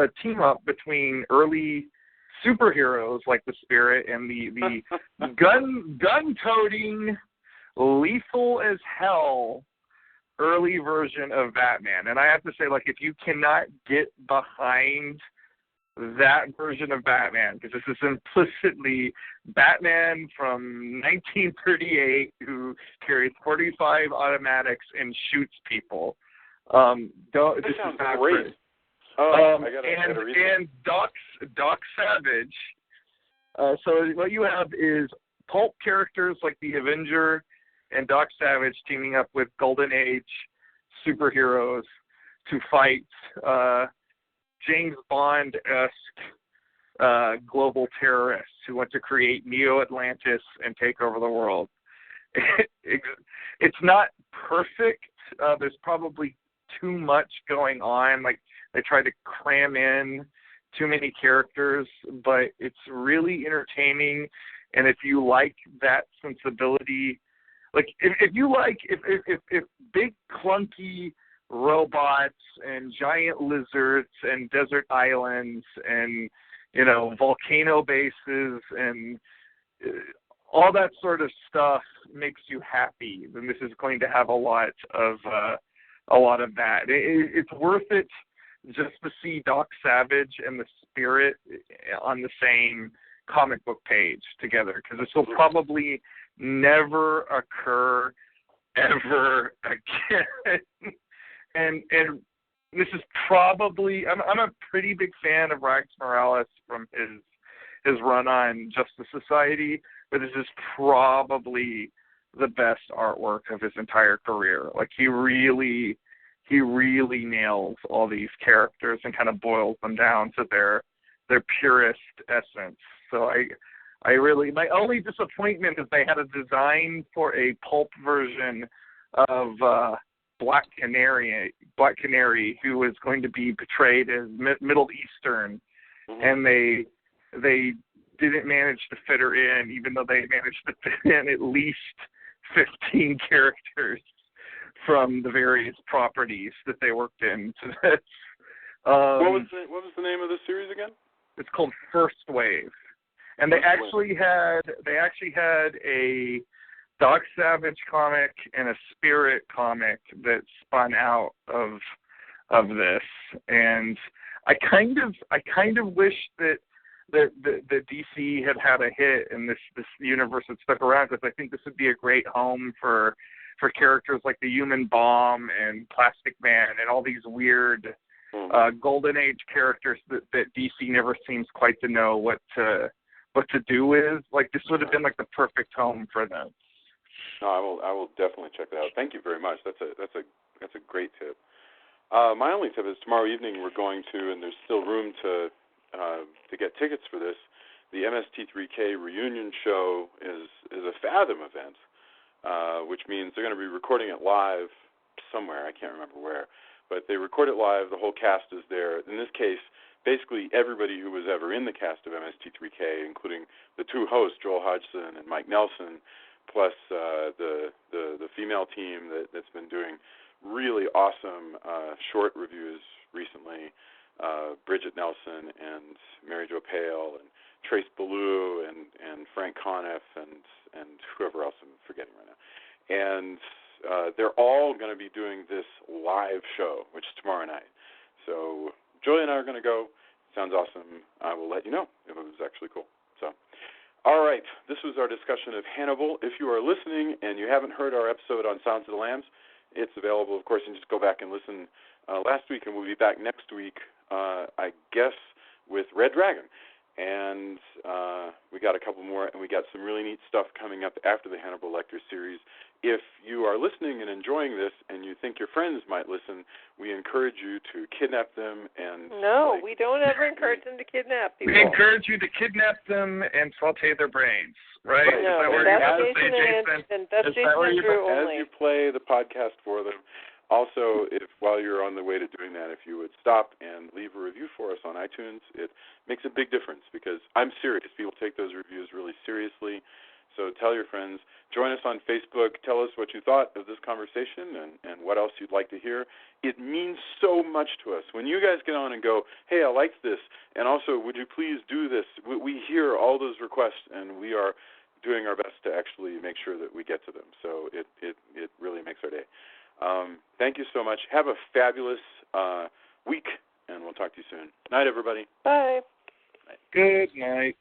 up between early superheroes like the Spirit and the gun-toting, lethal as hell early version of Batman. And I have to say, if you cannot get behind that version of Batman, because this is implicitly Batman from 1938 who carries 45 automatics and shoots people. This sounds great. And Doc Savage. So what you have is pulp characters like the Avenger and Doc Savage teaming up with Golden Age superheroes to fight James Bond-esque global terrorists who want to create Neo-Atlantis and take over the world. It's not perfect. There's probably too much going on. They try to cram in too many characters, but it's really entertaining. And if you like that sensibility, if big clunky robots and giant lizards and desert islands and volcano bases and all that sort of stuff makes you happy, then this is going to have a lot of a lot of that. It's worth it just to see Doc Savage and the Spirit on the same comic book page together, because this will probably never occur ever again. and this is probably, I'm a pretty big fan of Rags Morales from his run on Justice Society, but this is probably the best artwork of his entire career. Like, he really nails all these characters and kind of boils them down to their purest essence. So I really, my only disappointment is they had a design for a pulp version of Black Canary, who was going to be portrayed as Middle Eastern, and they didn't manage to fit her in, even though they managed to fit in at least 15 characters from the various properties that they worked in. So that's, what was the name of the series again? It's called First Wave, and they actually had a Doc Savage comic and a Spirit comic that spun out of this, and I kind of wish that DC had a hit and this universe had stuck around, because I think this would be a great home for characters like the Human Bomb and Plastic Man and all these weird Golden Age characters that DC never seems quite to know what to do with. Like, this would have been like the perfect home for them. No, I will definitely check that out. Thank you very much. That's a great tip. My only tip is tomorrow evening we're going to, and there's still room to get tickets for this. The MST3K reunion show is a Fathom event, which means they're going to be recording it live somewhere. I can't remember where, but they record it live. The whole cast is there. In this case, basically everybody who was ever in the cast of MST3K, including the two hosts, Joel Hodgson and Mike Nelson, plus the female team that's been doing really awesome short reviews recently, Bridget Nelson and Mary Jo Pale and Trace Ballou and Frank Conniff and whoever else I'm forgetting right now. And they're all going to be doing this live show, which is tomorrow night. So Julia and I are going to go. Sounds awesome. I will let you know if it was actually cool. So, all right. This was our discussion of Hannibal. If you are listening and you haven't heard our episode on Silence of the Lambs, it's available, of course, and just go back and listen last week, and we'll be back next week, I guess, with Red Dragon. And we got a couple more, and we got some really neat stuff coming up after the Hannibal Lecter series. If you are listening and enjoying this and you think your friends might listen, we encourage you to kidnap them and... No, we don't ever encourage them to kidnap people. We encourage you to kidnap them and saute their brains, right? No, that's Jason and Drew only. As you play the podcast for them. Also, while you're on the way to doing that, if you would stop and leave a review for us on iTunes, it makes a big difference, because I'm serious. People take those reviews really seriously. So tell your friends. Join us on Facebook. Tell us what you thought of this conversation and what else you'd like to hear. It means so much to us. When you guys get on and go, hey, I liked this, and also, would you please do this? We hear all those requests, and we are doing our best to actually make sure that we get to them. So it really makes our day. Thank you so much. Have a fabulous week, and we'll talk to you soon. Night, everybody. Bye. Good night.